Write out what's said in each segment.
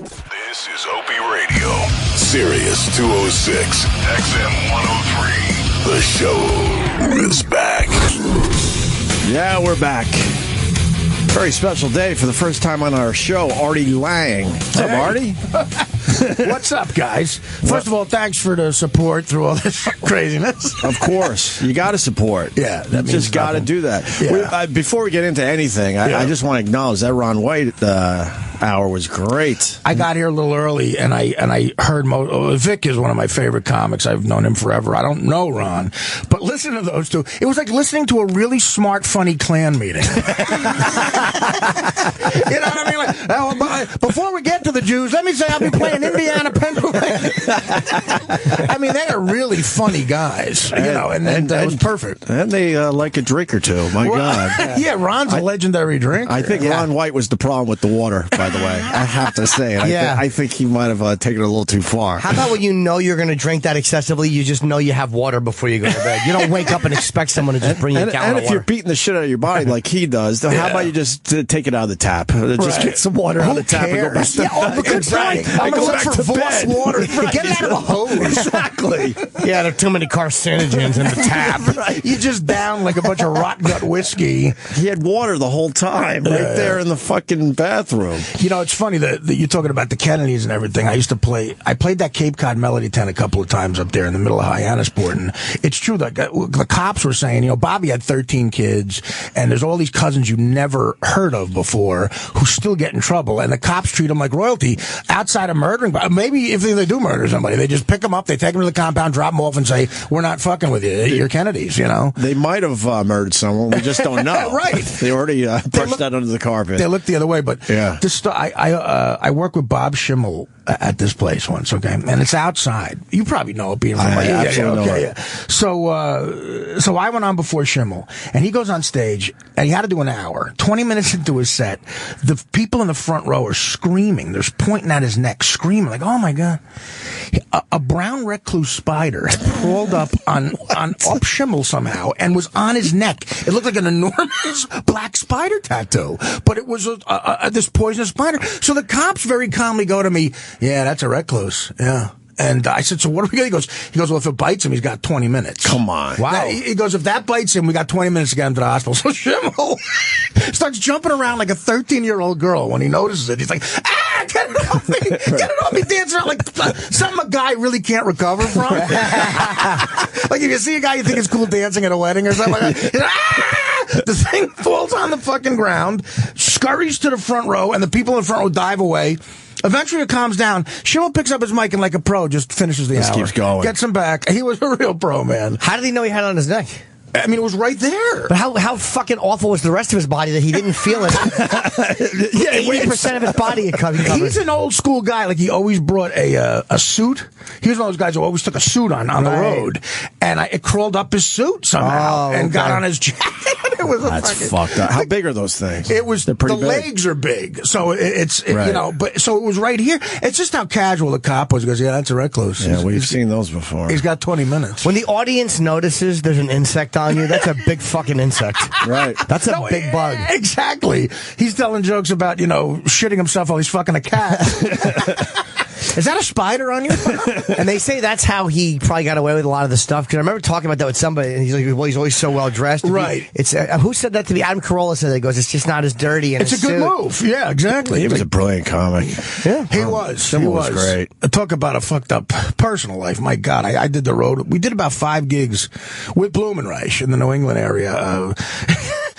This is Opie Radio, Sirius 206, XM 103. The show is back. Yeah, we're back. Very special day for the first time on our show, Artie Lange. What's up, Artie? What's up, guys? First of all, thanks for the support through all this craziness. Of course. You got to support. Yeah, that you just got to do that. Yeah. Before we get into anything, I just want to acknowledge that Ron White hour was great. I got here a little early, and I heard Vic is one of my favorite comics. I've known him forever. I don't know Ron, but listen to those two. It was like listening to a really smart, funny Klan meeting. You know what I mean? Like, before we get to the Jews, let me say I'll be playing Indiana, Pennsylvania. I mean, they are really funny guys, you know, and it was perfect. And they like a drink or two. My God. Yeah, Ron's a legendary drinker. I think Ron White was the problem with the water, by the way. I have to say it. I think he might have taken it a little too far. How about when you know you're going to drink that excessively, you just know you have water before you go to bed? You don't wake up and expect someone to just bring you a gallon of water. And if you're beating the shit out of your body like he does, then how about you just take it out of the tap? Just get some water out of the tap and go back to bed. I'm going to look for Voss water. Get it out of a hose. Exactly. Yeah, there are too many carcinogens in the tap. You just down like a bunch of rot gut whiskey. He had water the whole time, right there in the fucking bathroom. You know, it's funny that you're talking about the Kennedys and everything. I played that Cape Cod Melody Tent a couple of times up there in the middle of Hyannisport, and it's true that the cops were saying, you know, Bobby had 13 kids, and there's all these cousins you never heard of before who still get in trouble, and the cops treat them like royalty outside of murdering. Maybe if they do murder somebody, they just pick them up, they take them to the compound, drop them off, and say, we're not fucking with you. You're Kennedys, you know? They might have murdered someone. We just don't know. Right. They already brushed that under the carpet. They looked the other way, but I work with Bob Schimmel at this place once, okay? And it's outside. You probably know it being from my absolutely know it. So I went on before Schimmel, and he goes on stage, and he had to do an hour. 20 minutes into his set, the people in the front row are screaming. They're pointing at his neck, screaming, like, oh, my God. A brown recluse spider crawled up on up Schimmel somehow and was on his neck. It looked like an enormous black spider tattoo, but it was this poisonous spider. So the cops very calmly go to me, yeah, that's a recluse. Yeah. And I said, so what are we going to do? He goes, well, if it bites him, he's got 20 minutes. Come on. Wow. Now, he goes, if that bites him, we got 20 minutes to get him to the hospital. So Schimmel starts jumping around like a 13-year-old girl when he notices it. He's like, get it off me. Get it off me. Dancing around like something a guy really can't recover from. Like if you see a guy you think is cool dancing at a wedding or something like that. The thing falls on the fucking ground, scurries to the front row, and the people in the front row dive away. Eventually it calms down. Schimmel picks up his mic and like a pro just finishes the hour. Just keeps going. Gets him back. He was a real pro, man. How did he know he had it on his neck? I mean, it was right there. But how fucking awful was the rest of his body that he didn't feel it? 80% of his body it covered. He's an old school guy. Like, he always brought a suit. He was one of those guys who always took a suit on the road. And it crawled up his suit somehow and got on his jacket. That's fucked up. How big are those things? It was the big. Legs are big, so you know. But so it was right here. It's just how casual the cop was. He goes, yeah, that's a recluse. Yeah, we've seen those before. He's got 20 minutes. When the audience notices there's an insect on you, that's a big fucking insect. Right. That's a big bug. Exactly. He's telling jokes about, you know, shitting himself while he's fucking a cat. Is that a spider on you? And they say that's how he probably got away with a lot of the stuff. Because I remember talking about that with somebody, and he's like, well, he's always so well dressed. Right. Who said that to me? Adam Carolla said that. He goes, it's just not as dirty. And it's a good move. Yeah, exactly. He was a brilliant comic. Yeah. He was. He was great. Talk about a fucked up personal life. My God, I did the road. We did about 5 gigs with Blumenreich in the New England area.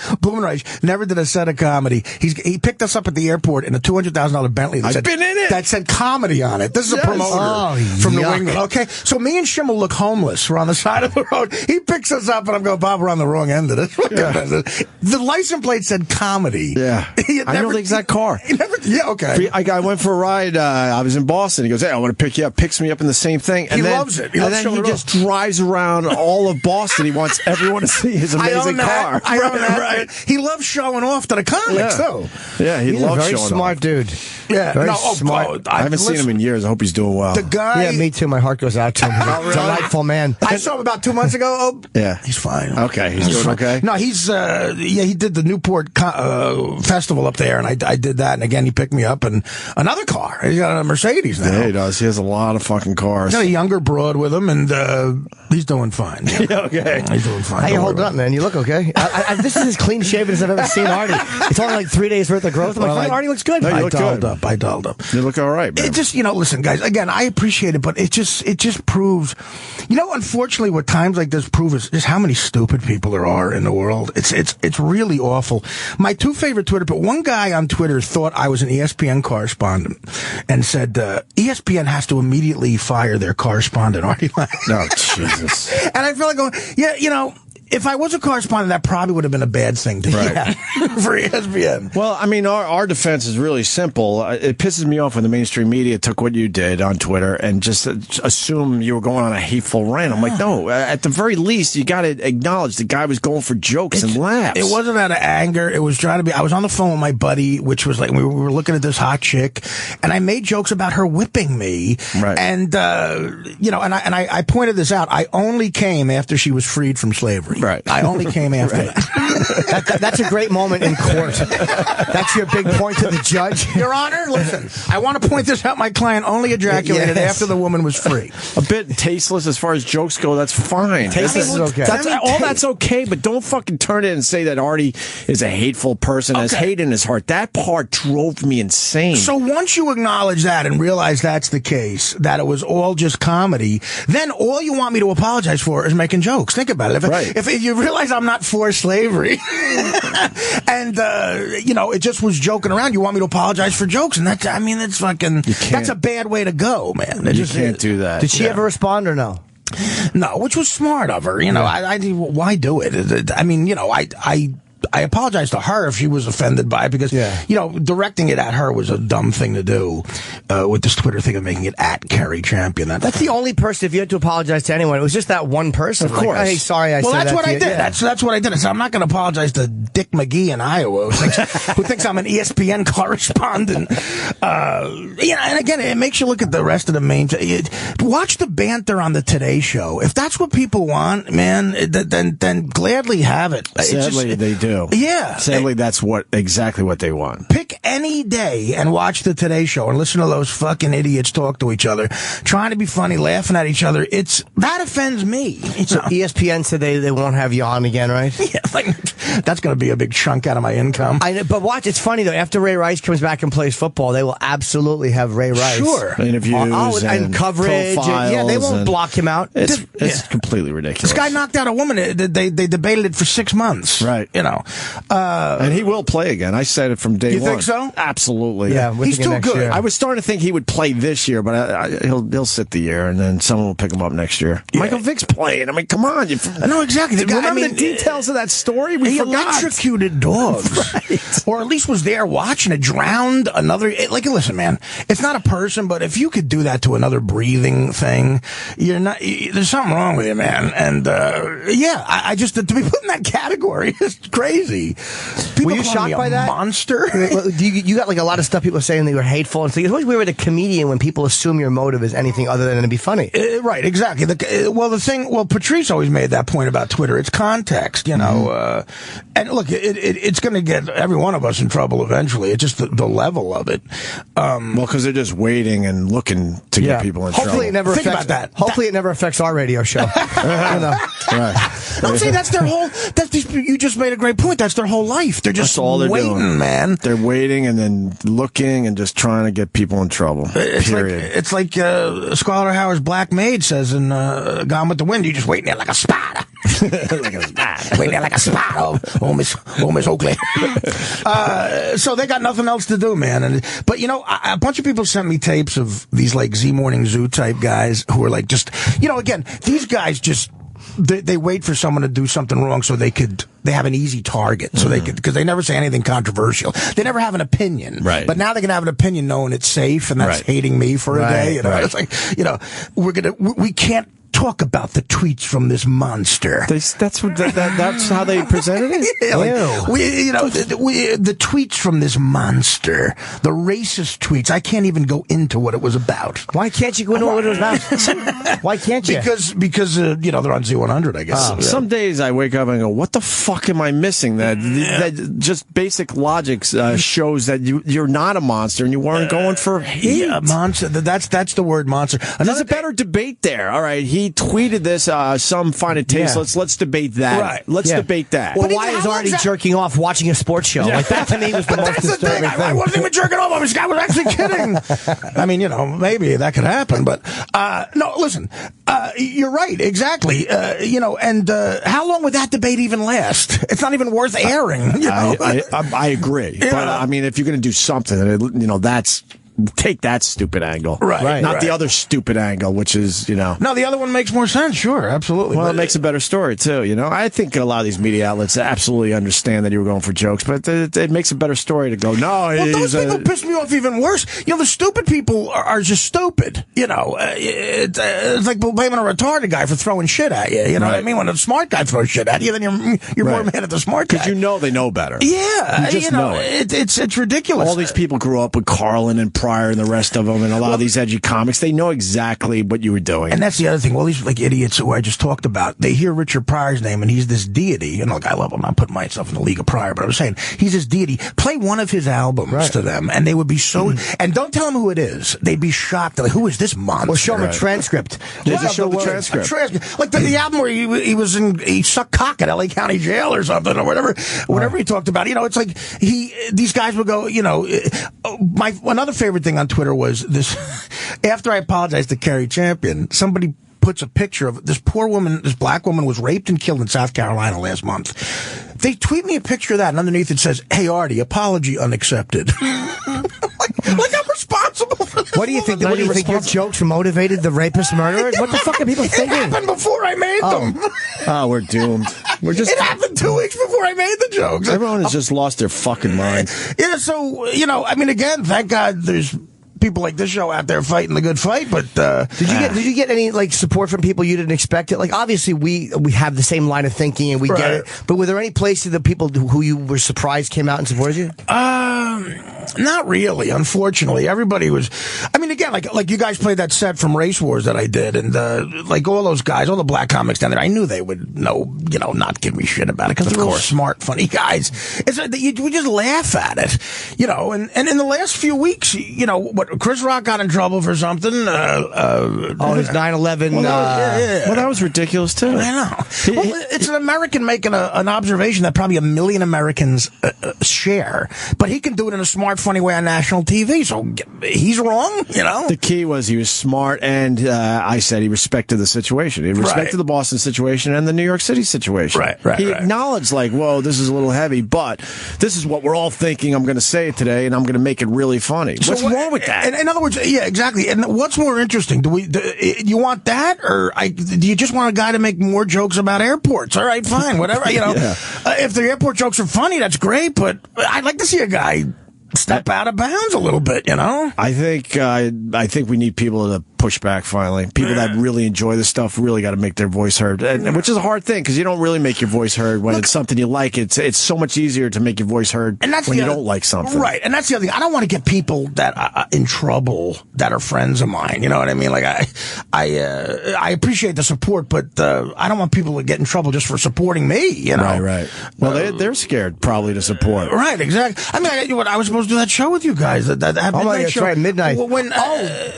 Blumenreich never did a set of comedy. He picked us up at the airport in a $200,000 Bentley that said comedy on it. This is a promoter from New England. Okay, so me and Schimmel look homeless. We're on the side of the road. He picks us up, and I'm going, Bob, we're on the wrong end of this. The license plate said comedy. Yeah, I know the exact car. Okay. I went for a ride. I was in Boston. He goes, hey, I want to pick you up. Picks me up in the same thing. And he loves it. And then he just drives around all of Boston. He wants everyone to see his amazing car. I own that. Right. He loves showing off to the comics, too. Yeah, he He's a loves very showing smart off. dude. Yeah. Very smart. I haven't seen him in years. I hope he's doing well. The guy... Yeah, me too. My heart goes out to him. He's a delightful man. I saw him about 2 months ago. Oh, Yeah. he's fine. Okay, he's doing fine. okay? No, he's, he did the Newport festival up there, and I did that, and again, he picked me up, and another car. He's got a Mercedes now. Yeah, he does. He has a lot of fucking cars. He's got a younger broad with him, and he's doing fine. Yeah. Okay. He's doing fine. How you Don't holding worry up, man? You look okay. This is as clean shaven as I've ever seen Artie. It's only like 3 days worth of growth. I'm like, Artie looks good. No, you I look dolled good. I dolled up. You look all right, man. It just, listen, guys, again, I appreciate it, but it just proves, unfortunately, what times like this prove is just how many stupid people there are in the world. It's really awful. My two favorite Twitter, but one guy on Twitter thought I was an ESPN correspondent and said, ESPN has to immediately fire their correspondent, Artie Lange. Oh, Jesus. And I feel like going, if I was a correspondent, that probably would have been a bad thing to Right. for ESPN. Well, I mean, our defense is really simple. It pisses me off when the mainstream media took what you did on Twitter and just assume you were going on a hateful rant. I'm like, no, at the very least, you got to acknowledge the guy was going for jokes and laughs. It wasn't out of anger. It was trying to be. I was on the phone with my buddy, which was like we were looking at this hot chick, and I made jokes about her whipping me. Right. And I pointed this out. I only came after she was freed from slavery. Right. I only came after that. That's a great moment in court. That's your big point to the judge. Your Honor, listen, I want to point this out. My client only ejaculated Yes. after the woman was free. A bit tasteless as far as jokes go. That's fine. Tasteless is okay. That's okay, but don't fucking turn it and say that Artie is a hateful person, has hate in his heart. That part drove me insane. So once you acknowledge that and realize that's the case, that it was all just comedy, then all you want me to apologize for is making jokes. Think about it. If you realize I'm not for slavery, and it just was joking around, you want me to apologize for jokes, and that's a bad way to go, man. You can't do that. Did she ever respond or no? No, which was smart of her. Why do it? I mean, I apologize to her if she was offended by it because, directing it at her was a dumb thing to do with this Twitter thing of making it at Kerry Champion. That's the only person, if you had to apologize to anyone, it was just that one person. Of course. Hey, sorry I said that. Well, that's what to I you. did. Yeah. That's what I did. I said, I'm not going to apologize to Dick McGee in Iowa who thinks I'm an ESPN correspondent. And again, it makes you look at the rest of the main. Watch the banter on the Today Show. If that's what people want, man, then gladly have it. Sadly, they do. Yeah. Sadly, that's exactly what they want. Pick any day and watch the Today Show and listen to those fucking idiots talk to each other, trying to be funny, laughing at each other. That offends me. So ESPN said they won't have you on again, right? Yeah, that's going to be a big chunk out of my income. But watch, it's funny though. After Ray Rice comes back and plays football, they will absolutely have Ray Rice. Sure. Interviews and coverage. profiles They won't block him out. It's completely ridiculous. This guy knocked out a woman. They debated it for 6 months. Right. And he will play again. I said it from day one. You think so? Absolutely. Yeah, He's too good. I was starting to think he would play this year, but he'll sit the year, and then someone will pick him up next year. Yeah. Michael Vick's playing. I mean, come on. No, exactly. The guy, Remember the details of that story? We He forgot. electrocuted dogs. Right. Or at least was there watching it, drowned another. Listen, man, it's not a person, but if you could do that to another breathing thing, you're not. There's something wrong with you, man. And I just to be put in that category is crazy. People Were you call shocked me a by that? monster? You got like a lot of stuff people saying they were hateful, and so it's always weird with a comedian when people assume your motive is anything other than to be funny. Right, exactly. Patrice always made that point about Twitter. It's context, and look, it's going to get every one of us in trouble eventually. It's just the level of it. Because they're just waiting and looking to get people in Hopefully trouble. it never Think affects about that. Hopefully it never affects our radio show. Right. I'm saying that's their whole. You just made a great point. That's their whole life. They're just That's all they're waiting, doing. man. They're waiting and then looking and just trying to get people in trouble. Period. It's like Scarlett Howard's Black Maid says in Gone with the Wind. You just waiting there like a spider. Like a spider. Waiting there like a spider. Oh, Miss Oakley. So they got nothing else to do, man. But a bunch of people sent me tapes of these like Z Morning Zoo type guys who are like just, again, these guys just. They wait for someone to do something wrong so they have an easy target. So because they never say anything controversial. They never have an opinion. Right. But now they can have an opinion knowing it's safe, and that's Right. hating me for a day. It's like, we can't talk about the tweets from this monster. That's how they presented it. Yeah, the tweets from this monster, the racist tweets. I can't even go into what it was about. Why can't you go into what it was about? Why can't you? Because they're on Z100, I guess. Some days I wake up and go, "What the fuck am I missing?" That just basic logic shows that you're not a monster and you weren't going for hate. Yeah, monster. That's the word, monster. There's a better debate there. All right, he tweeted this. Some find it tasteless. Let's debate that. Right. Let's debate that. Well, why is Artie jerking off watching a sports show? Like that to me was the most disturbing thing. I wasn't even jerking off. This guy was actually kidding. I mean, maybe that could happen, but no. Listen, you're right. Exactly. And how long would that debate even last? It's not even worth airing. I agree. But I mean, if you're going to do something, that's. Take that stupid angle. Right. Not the other stupid angle, which is, No, the other one makes more sense. Sure, absolutely. Well, it makes a better story, too, I think a lot of these media outlets absolutely understand that you were going for jokes, but it makes a better story to go, no, those people piss me off even worse. The stupid people are just stupid. It's like blaming a retarded guy for throwing shit at you. You know what I mean? When a smart guy throws shit at you, then you're more mad at the smart guy. Because they know better. Yeah. You just know it. It's ridiculous. All these people grew up with Carlin and Pryor and the rest of them, and a lot of these edgy comics, they know exactly what you were doing. And that's the other thing. All these idiots who I just talked about, they hear Richard Pryor's name, and he's this deity. And I love him. I'm not putting myself in the league of Pryor, but I'm saying he's this deity. Play one of his albums to them, and they would be so. And don't tell them who it is. They'd be shocked. They're like, who is this monster? Well, show them a transcript. Just show the transcript. Like the album where he sucked cock at L.A. County Jail or something, or whatever he talked about. It's like these guys would go. Another favorite thing on Twitter was this. After I apologized to Kerry Champion, somebody puts a picture of this poor woman, this black woman was raped and killed in South Carolina last month. They tweet me a picture of that, and underneath it says, "Hey Artie, apology unaccepted." like I'm responsible for this. What do you think? What do you think? Your jokes motivated the rapist murderers? What the fuck are people thinking? It happened before I made them. Oh, we're doomed. It happened 2 weeks before I made the jokes. Everyone has just lost their fucking mind. Yeah, so again, thank God there's people like this show out there fighting the good fight, but did you get any support from people you didn't expect it? Obviously we have the same line of thinking and we get it, but were there any places that people who you were surprised came out and supported you? Not really, unfortunately. Everybody was. I mean, again, like you guys played that set from Race Wars that I did, and all those guys, all the black comics down there, I knew they would not give me shit about it because they're all smart, funny guys. We just laugh at it, And in the last few weeks, what Chris Rock got in trouble for something. His 9/11. Well, that was ridiculous too. I know. Well, it's an American making an observation that probably 1 million Americans share, but he can do it in a smart, funny way on national TV. So he's wrong, The key was he was smart, and I said he respected the situation. He respected the Boston situation and the New York City situation. He acknowledged, whoa, this is a little heavy, but this is what we're all thinking. I'm going to say it today, and I'm going to make it really funny. What's wrong with that? In other words, yeah, exactly. And what's more interesting? Do you want that, or do you just want a guy to make more jokes about airports? All right, fine, whatever. If the airport jokes are funny, that's great. But I'd like to see a guy step out of bounds a little bit. I think we need people to push back finally. People that really enjoy this stuff really got to make their voice heard, which is a hard thing because you don't really make your voice heard when it's something you like. It's so much easier to make your voice heard when you don't like something. Right, and that's the other thing. I don't want to get people that are in trouble that are friends of mine. You know what I mean? I appreciate the support, but I don't want people to get in trouble just for supporting me. Right. Well, they're scared probably to support. Right, exactly. I mean, I was supposed to do that show with you guys. That midnight show. That's right, midnight.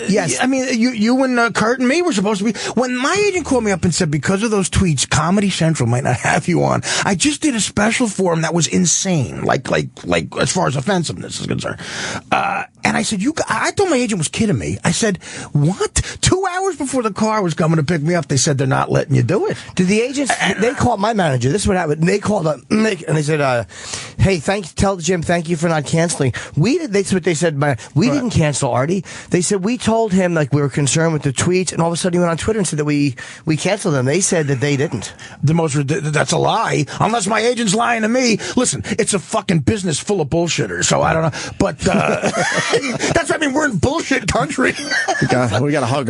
Yes. I mean, you and Kurt and me were supposed to be. When my agent called me up and said, because of those tweets, Comedy Central might not have you on, I just did a special for him that was insane, like as far as offensiveness is concerned. And I said, I thought my agent was kidding me. I said, what? 2 hours before the car was coming to pick me up, they said they're not letting you do it. Did the agents? They called my manager. This is what happened. They called up and they said, "Hey, tell Jim, thank you for not canceling." That's what they said. We didn't cancel Artie. They said we told him we were concerned with the tweets, and all of a sudden he went on Twitter and said that we canceled them. They said that they didn't. That's a lie. Unless my agent's lying to me. Listen, it's a fucking business full of bullshitters. So I don't know, but that's what I mean. We're in bullshit country. we got to hug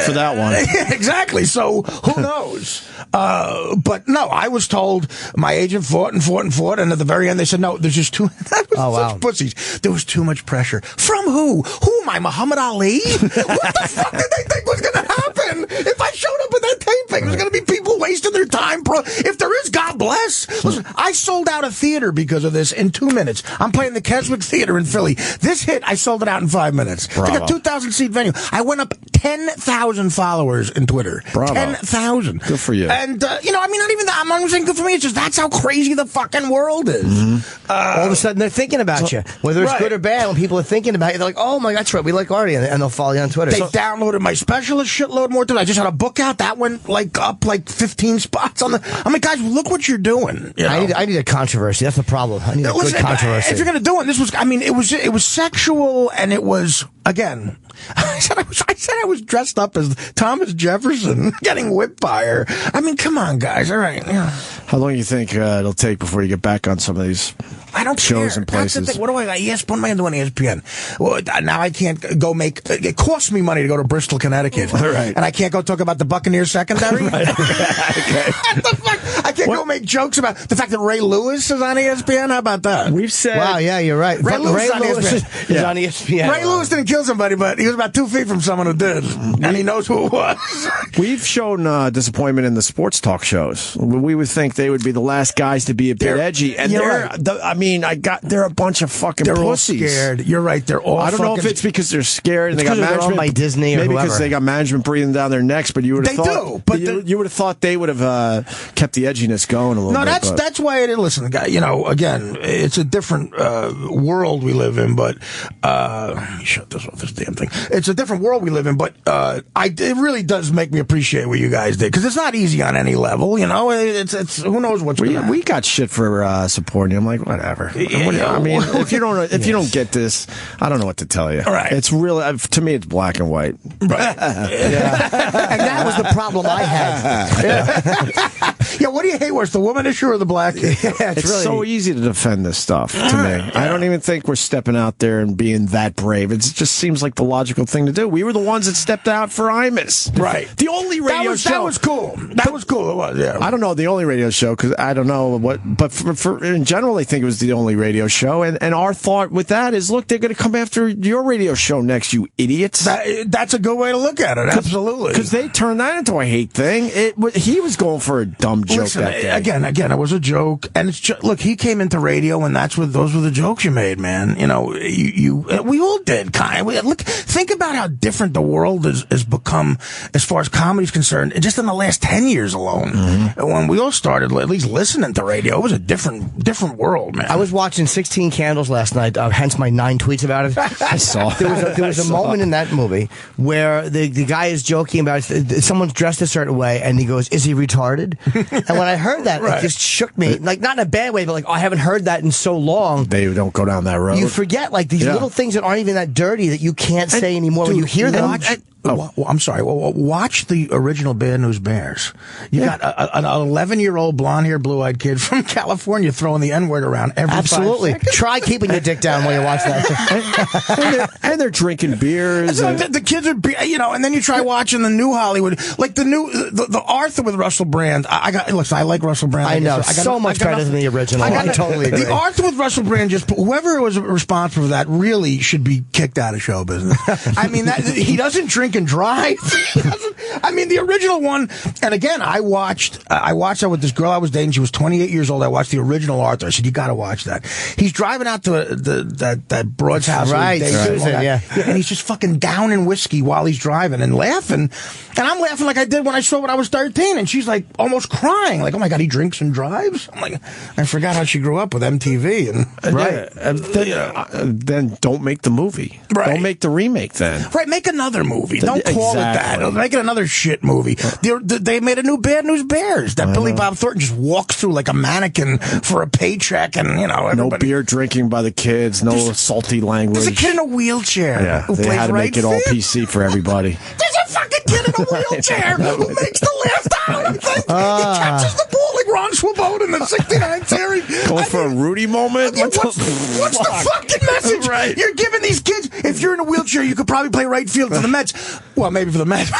for that one. Exactly. So who knows? But no, I was told my agent fought, and at the very end they said, no, there's just too. That was such pussies. There was too much pressure. From who? Who am I, Muhammad Ali? What the fuck did they think was going to happen if I showed up at that taping? There's going to be people wasting their time. If there is, God bless. Listen, I sold out a theater because of this in 2 minutes. I'm playing the Keswick Theater in Philly. This hit, I sold it out in 5 minutes. Bravo. It's like a 2,000-seat venue. I went up 10,000 followers in Twitter. Bravo. 10,000. Good for you. And, I mean, not even that. I'm not saying good for me. It's just that's how crazy the fucking world is. Mm-hmm. All of a sudden, they're thinking about you. Whether it's good or bad, when people are thinking about you, they're like, oh, my, that's right. We like Artie. And they'll follow you on Twitter. They downloaded my special a shitload more than I just had a book out. That went, up 15 spots on the... I mean, guys, look what you're doing. You know? I need a controversy. That's the problem. I need a good controversy. If you're going to do it, this was... I mean, it was sexual, and it was... Again, I said I was dressed up as Thomas Jefferson getting whipped by her. I mean, come on, guys. All right. Yeah. How long do you think it'll take before you get back on some of these shows and places? That's the thing. What do I got? What am I going to do on ESPN? Well, now I can't go make... It costs me money to go to Bristol, Connecticut. Right. And I can't go talk about the Buccaneers secondary? Right. Okay. What the fuck? I can't go make jokes about the fact that Ray Lewis is on ESPN. How about that? We've said... Wow, yeah, you're right. Ray Lewis is on ESPN. Ray Lewis didn't kill somebody, but he was about 2 feet from someone who did. And he knows who it was. We've shown disappointment in the sports talk shows. We would think they would be the last guys to be a bit edgy. And they're a bunch of fucking pussies. All scared. You're right. They're all I don't know if it's because they're scared and they got management by Disney or maybe whoever. because they got management breathing down their necks, but you would have thought you would have thought they would have kept the edginess going a little bit. No, that's why it is. Listen, again, it's a different world we live in, but let me shut this off, this damn thing. It's a different world we live in, but it really does make me appreciate what you guys did, because it's not easy on any level, it's who knows what's we got shit for supporting you. I'm like, whatever. I mean, if you don't get this, I don't know what to tell you. All right. It's really, to me, it's black and white. Right. And that was the problem I had. Yeah, what do you hate worse, the woman issue or the black issue? It's really so easy to defend this stuff to me. I don't even think we're stepping out there and being that brave. It just seems like the logical thing to do. We were the ones that stepped out for Imus. Right. The only radio show. That was cool. That was cool. It was, yeah. I don't know the only radio show, because I don't know what, but for in general, I think it was the only radio show. And our thought with that is, look, they're going to come after your radio show next, you idiots. That's a good way to look at it. Absolutely. Because they turned that into a hate thing. He was going for a dumb joke that day. Again, it was a joke. And it's look, he came into radio, and those were the jokes you made, man. We all did, kind of. Look, think about how different the world has become as far as comedy's concerned, just in the last 10 years alone. Mm-hmm. When we all started at least listening to radio, it was a different world, man. I was watching 16 Candles last night, hence my 9 tweets about it. I saw. There was a moment in that movie where the guy is joking about someone's dressed a certain way, and he goes, "Is he retarded?" And when I heard that, it just shook me. Like, not in a bad way, but like, I haven't heard that in so long. They don't go down that road. You forget, like, these little things that aren't even that dirty that you can't say anymore when you hear them. I'm sorry. Well, watch the original Bad News Bears. You got an 11-year-old blonde-haired, blue-eyed kid from California throwing the N-word around every 5 seconds. Try keeping your dick down while you watch that. and they're drinking beers. The kids are, and then you try watching the new Hollywood, like the Arthur with Russell Brand. Listen, I like Russell Brand. I know, so much better than the original. I totally agree. The Arthur with Russell Brand, whoever was responsible for that really should be kicked out of show business. I mean, he doesn't drink and drive. I mean, the original one, and again, I watched that with this girl I was dating. She was 28 years old. I watched the original Arthur. I said, you got to watch that. He's driving out to that broad's house. Right, Susan, yeah. And he's just fucking downing whiskey while he's driving and laughing. And I'm laughing like I did when I saw it when I was 13. And she's like almost crying. Like, oh my God, he drinks and drives? I'm like, I forgot how she grew up with MTV. Then don't make the movie. Right. Don't make the remake then. Right, make another movie. Don't call it that. Make it another shit movie. They made a new Bad News Bears that Billy Bob Thornton just walks through like a mannequin for a paycheck, and everybody. No beer drinking by the kids. No salty language. There's a kid in a wheelchair. Who they had to make it all PC for everybody. There's a fucking kid in a wheelchair who makes the left arm thing. He catches the ball like Ron Swoboda in the '69 series. Going for a Rudy moment. What's the fucking message? Right. You're giving these kids. If you're in a wheelchair, you could probably play right field for the Mets. Well, maybe for the Mets,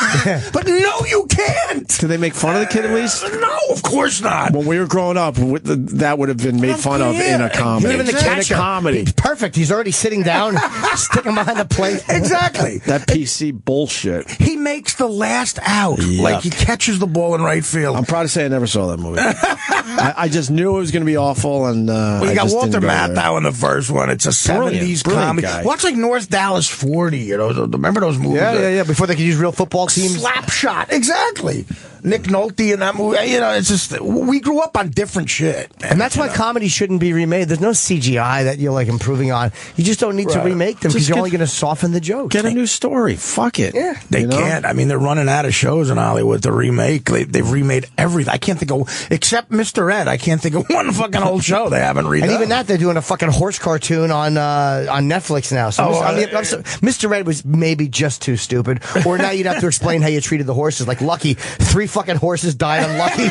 but no, you can't. Did they make fun of the kid at least? No, of course not. When we were growing up, that would have been made fun of in a comedy. Even the catcher. In a comedy. Perfect. He's already sitting down, sticking behind the plate. Exactly. That PC bullshit. He makes the last out. Yuck. Like he catches the ball in right field. I'm proud to say I never saw that movie. I just knew it was going to be awful, and well, you got Walter Matthau Matthau in the first one. It's a '70s Brilliant comedy. guy. Watch like North Dallas 40. You know, remember those movies? Yeah. Before they could use real football teams. Slapshot. Exactly. Nick Nolte in that movie. You know, it's just we grew up on different shit, man. And that's why comedy shouldn't be remade. There's no CGI that you're like improving on. You just don't need to remake them because you're only going to soften the jokes. Get a new story. Fuck it. Yeah. They can't. I mean, they're running out of shows in Hollywood to remake. They've remade everything. I can't think of, except Mr. Ed, I can't think of one fucking old show they haven't redone. And even that, they're doing a fucking horse cartoon on Netflix now. So Mr. Ed was maybe just too stupid. Or now you'd have to explain how you treated the horses. Like Lucky, 3 fucking horses died on Lucky.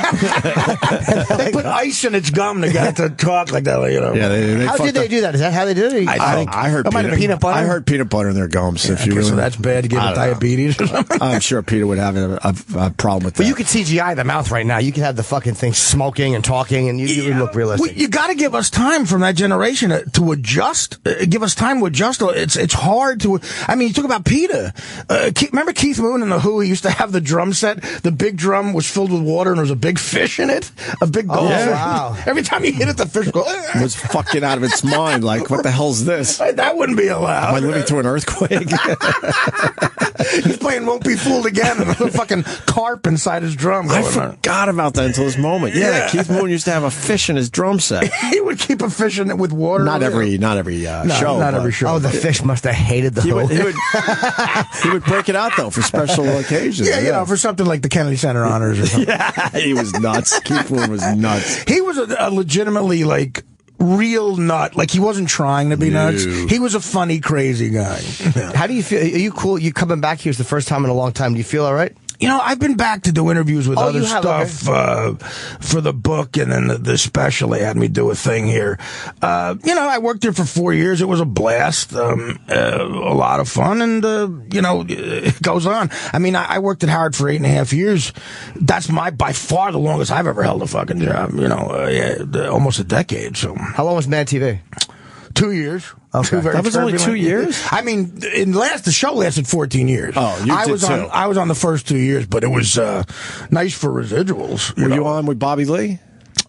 They put ice in its gum to get it to talk like that. You know. Yeah, they how did they do that? Is that how they did it? I heard peanut butter. I heard peanut butter in their gums. Yeah, if you really, so that's bad to give it diabetes or something. I'm sure Peter would have a problem with that. But you could CGI the mouth right now. You could have the fucking thing smoking and talking, and you would look realistic. You got to give us time from that generation to adjust. Give us time to adjust. It's hard to. I mean, you talk about Peter. Remember Keith Moon in The Who? He used to have the drum set. The big drum was filled with water, and there was a big fish in it. A big gold. Oh, wow. Every time he hit it, the fish goes. It was fucking out of its mind. Like, what the hell's this? That wouldn't be allowed. Am I living through an earthquake? He's playing Won't Be Fooled Again, and there's a fucking carp inside his drum. I forgot about that until this moment. Yeah, Keith Moon used to have a fish in his drum set. He would keep a fish in it with water. Not every show. Not every show. Oh, the fish must have hated the Who. He would break it out, though, for special occasions. Yeah, you know, for something like the Kennedy Center Honors or something. Yeah, he was nuts. Keith Moon was nuts. He was a legitimately, like, real nut. Like, he wasn't trying to be nuts. He was a funny, crazy guy. How do you feel? Are you cool? You coming back here is the first time in a long time. Do you feel all right? You know, I've been back to do interviews with other stuff for the book, and then the special. They had me do a thing here. You know, I worked here for 4 years. It was a blast, a lot of fun, and you know, it goes on. I mean, I worked at Howard for 8.5 years. That's by far the longest I've ever held a fucking job. You know, almost a decade. So, how long was Mad TV? 2 years. Okay. That was only 2 years? I mean, the show lasted 14 years. Oh, you did too. I was on the first 2 years, but it was nice for residuals. Were you on with Bobby Lee?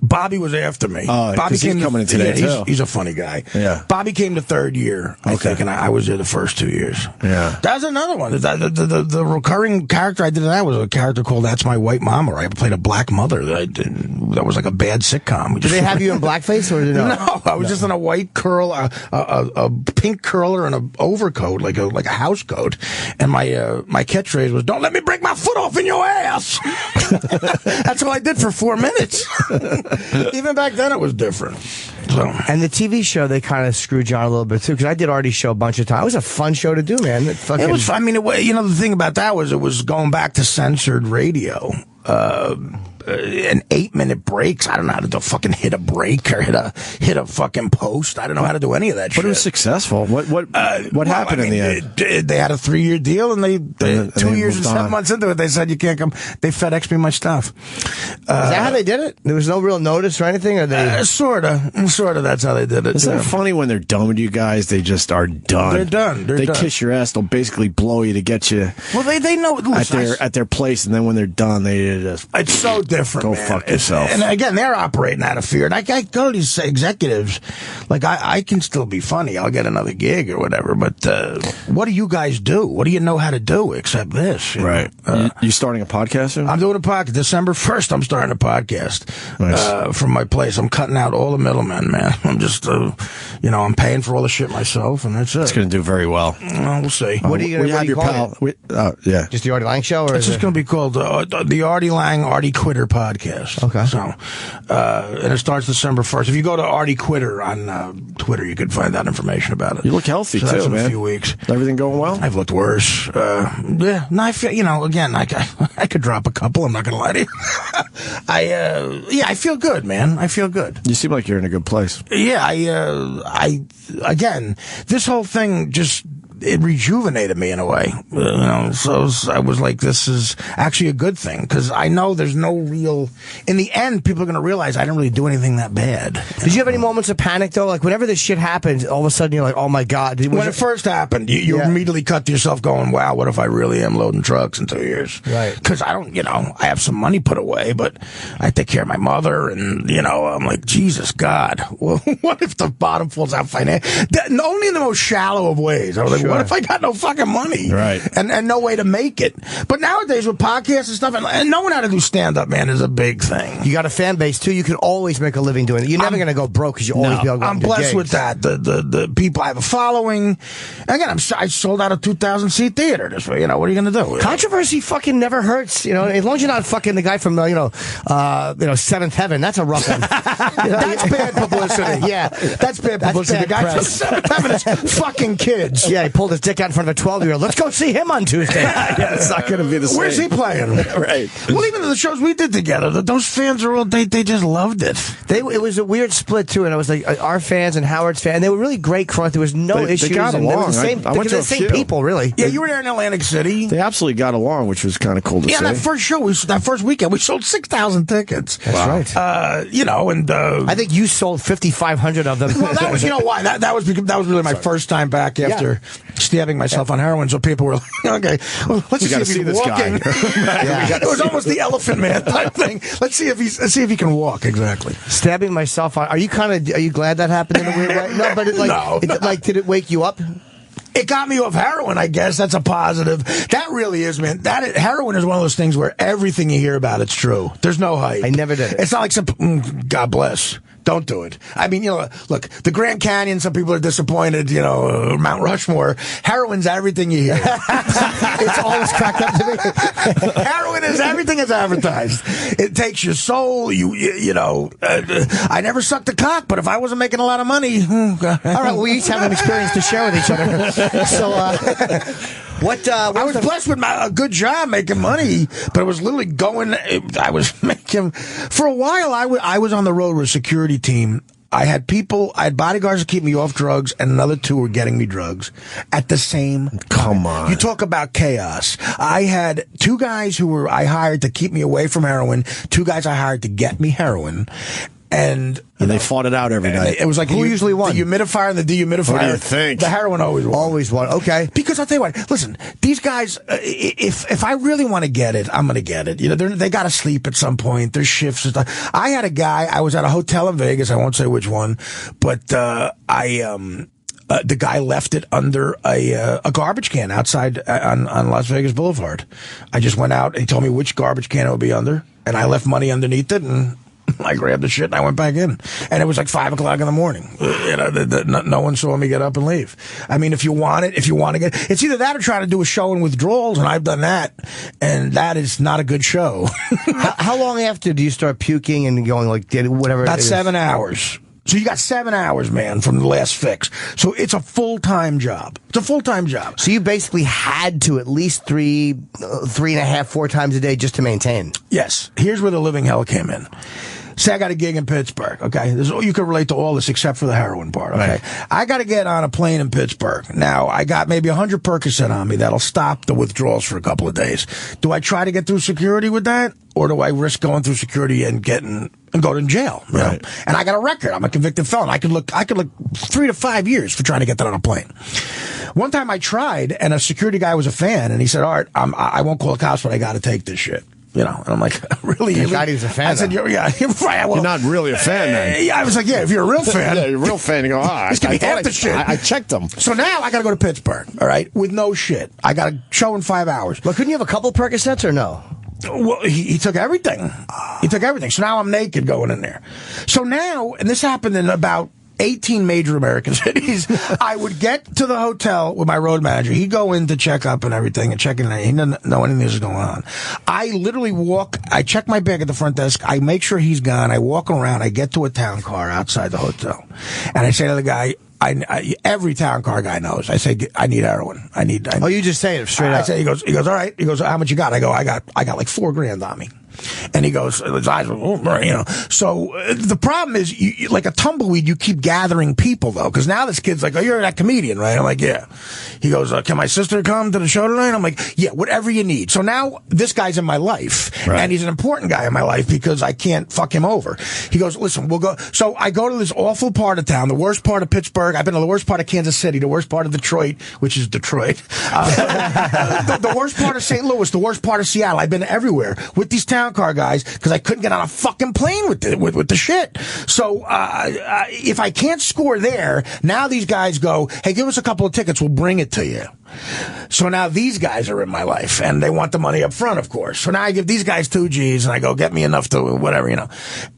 Bobby was after me. Bobby came coming in today, too. He's a funny guy. Yeah. Bobby came the third year, I think, and I was there the first 2 years. Yeah. That's another one. The recurring character I did in that was a character called That's My White Mama, where I played a black mother. That was like a bad sitcom. Did they have you in blackface or no? No, I was just in a white curl, a pink curler, and an overcoat, like a house coat. And my catchphrase was, "Don't let me break my foot off in your ass." That's all I did for 4 minutes. Even back then, it was different. So. And the TV show, they kind of screwed you on a little bit too, because I did Artie's show a bunch of times. It was a fun show to do, man. It was. I mean, you know, the thing about that was it was going back to censored radio. And 8-minute breaks. I don't know how to fucking hit a break or hit a fucking post. I don't know how to do any of that shit. But it was successful. What happened in the end? They had a 3-year deal, and they 2 years and 7 months into it, they said you can't come. They FedExed me my stuff. Is that how they did it? There was no real notice or anything, or they sorta. That's how they did it. Isn't it funny when they're done with you guys? They just are done. They're done. They kiss your ass. They'll basically blow you to get you. Well, they know at their place, and then when they're done, they just. It's so different. Go man. fuck yourself. And again, they're operating out of fear. And I go to these executives, like I can still be funny. I'll get another gig or whatever. But what do you guys do? What do you know how to do except this? Right. You starting a podcast soon? I'm doing a podcast. December 1st, I'm starting a podcast. Nice. From my place. I'm cutting out all the middlemen, man. I'm just, I'm paying for all the shit myself, and that's it. It's going to do very well. We'll see. What are you going to call it? Yeah. Just the Artie Lange Show? Or it's just going to be called the Artie Lange Artie Quitter Quitter podcast. Okay. So, and it starts December 1st. If you go to Artie Quitter on Twitter, you can find out information about it. You look healthy, so that's too, in man. a few weeks. Everything going well? I've looked worse. Yeah. No, I feel, again, I could drop a couple. I'm not going to lie to you. I feel good, man. I feel good. You seem like you're in a good place. Yeah, again, this whole thing just, it rejuvenated me in a way, so I was like, this is actually a good thing, because I know there's no real, in the end, people are going to realize I didn't really do anything that bad. Did you have any moments of panic, though? Like, whenever this shit happens, all of a sudden you're like, oh my God. When it first happened, you immediately cut to yourself going, wow, what if I really am loading trucks in 2 years? Right. Because I don't, I have some money put away, but I take care of my mother, and, I'm like, Jesus, God, well, what if the bottom falls out financially? Only in the most shallow of ways. I was like, what if I got no fucking money? Right. And no way to make it. But nowadays with podcasts and stuff, and knowing how to do stand-up, man, is a big thing. You got a fan base, too. You can always make a living doing it. You're never going to go broke because you always be able to go I'm blessed with that. The people, I have a following. Again, I sold out a 2,000-seat theater. What are you going to do? Controversy fucking never hurts. As long as you're not fucking the guy from, Seventh Heaven. That's a rough one. That's bad publicity. Yeah. That's bad publicity. The guy from Seventh Heaven is fucking kids. Yeah, he pulled his dick out in front of a 12-year-old. Let's go see him on Tuesday. Yeah, it's not going to be the same. Where's he playing? Right. Well, even the shows we did together, those fans are all, they just loved it. It was a weird split, too, and it was like our fans and Howard's fans, and they were really great crowd. There was no issues. They got and along. They were the same, I went to the a same few. people, really. Yeah, you were there in Atlantic City. They absolutely got along, which was kind of cool to see. Yeah, that first show, that first weekend, we sold 6,000 tickets. That's right. And I think you sold 5,500 of them. well, that was, why? That was really my first time back after stabbing myself on heroin. So people were like, okay, well, let's see if he's walking. It was almost the Elephant Man type thing. Let's see if he can walk. Exactly. Stabbing myself on. Are you glad that happened in a weird way? No, but did it wake you up? It got me off heroin, I guess. That's a positive. That really is, man. Heroin is one of those things where everything you hear about, it's true. There's no hype. I never did it. It's not like God bless. Don't do it. I mean, look, the Grand Canyon, some people are disappointed, Mount Rushmore. Heroin's everything you hear. It's always cracked up to me. Heroin is everything it's advertised. It takes your soul. I never sucked a cock, but if I wasn't making a lot of money. All right, we each have an experience to share with each other. So, I was blessed with a good job making money, but it was literally I was making, for a while, I was on the road with a security team. I had bodyguards to keep me off drugs, and another 2 were getting me drugs at the same time. Come on. You talk about chaos. I had 2 guys I hired to keep me away from heroin, 2 guys I hired to get me heroin. And they fought it out every night. It was like who usually won? The humidifier and the dehumidifier. What do you think? The heroin always won. Always won. Okay. Because I'll tell you what. Listen, these guys. If I really want to get it, I'm going to get it. They got to sleep at some point. There's shifts and stuff. I had a guy. I was at a hotel in Vegas. I won't say which one, but the guy left it under a garbage can outside on Las Vegas Boulevard. I just went out and he told me which garbage can it would be under, and I left money underneath it, and I grabbed the shit and I went back in. And it was like 5 o'clock in the morning. No one saw me get up and leave. I mean, if you want to get, it's either that or try to do a show in withdrawals, and I've done that, and that is not a good show. How long after do you start puking and going like whatever? That's 7 hours. So you got 7 hours, man, from the last fix. So it's a full-time job. It's a full-time job. So you basically had to at least 3.5, 4 times a day just to maintain. Yes. Here's where the living hell came in. Say I got a gig in Pittsburgh, okay? You can relate to all this except for the heroin part, okay? Right. I got to get on a plane in Pittsburgh. Now, I got maybe 100 Percocet on me. That'll stop the withdrawals for a couple of days. Do I try to get through security with that? Or do I risk going through security and go to jail? Right. And I got a record. I'm a convicted felon. I could look 3 to 5 years for trying to get that on a plane. One time I tried, and a security guy was a fan, and he said, Art, I won't call the cops, but I got to take this shit. And I'm like, really? The guy who's a fan. I said, you're right. Well, you're not really a fan, then. Yeah, I was like, yeah, if you're a real fan. Yeah, you're a real fan. You go, I checked them. So now I got to go to Pittsburgh, all right, with no shit. I got a show in 5 hours. But couldn't you have a couple Percocets or no? Well, he took everything. He took everything. So now I'm naked going in there. So now, and this happened in about 18 major American cities. I would get to the hotel with my road manager. He'd go in to check up and everything and check in. He didn't know anything was going on. I literally I check my bag at the front desk. I make sure he's gone. I walk around. I get to a town car outside the hotel. And I say to the guy, every town car guy knows. I say, I need heroin. I need. Oh, you just say it straight up. I say, he goes, all right. He goes, how much you got? I go, I got like $4,000 on me. And he goes, his eyes were, So the problem is, like a tumbleweed, you keep gathering people, though. Because now this kid's like, oh, you're that comedian, right? I'm like, yeah. He goes, can my sister come to the show tonight? I'm like, yeah, whatever you need. So now this guy's in my life. Right. And he's an important guy in my life because I can't fuck him over. He goes, listen, we'll go. So I go to this awful part of town, the worst part of Pittsburgh. I've been to the worst part of Kansas City, the worst part of Detroit, which is Detroit. The worst part of St. Louis, the worst part of Seattle. I've been everywhere with these town car guys because I couldn't get on a fucking plane with the shit. So if I can't score there, now these guys go, hey, give us a couple of tickets, we'll bring it to you. So now these guys are in my life, and they want the money up front, of course. So now I give these guys 2 G's, and I go, get me enough to whatever,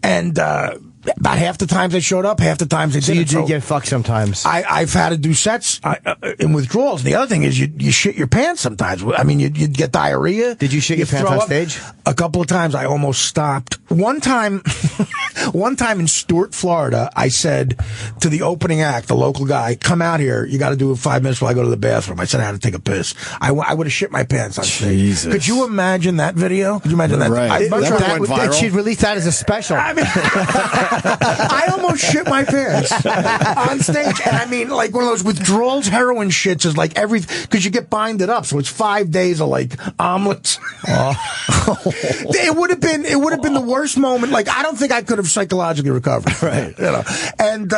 And about half the times they showed up, half the times they didn't. So you did get fucked sometimes. I've had to do sets in withdrawals. And the other thing is you shit your pants sometimes. I mean, you'd get diarrhea. Did you shit your pants on stage? A couple of times I almost stopped. One time in Stuart, Florida, I said to the opening act, the local guy, come out here. You got to do 5 minutes while I go to the bathroom. I said I had to take a piss. I would have shit my pants on stage. Jesus. Could you imagine that video? Could you imagine that? Right. That she'd release that as a special. I mean, I almost shit my pants on stage. And I mean, like one of those withdrawals heroin shits is like because you get binded up. So it's 5 days of like omelets. Oh. It would have been the worst moment. Like, I don't think I could have psychologically recovered. Right. And,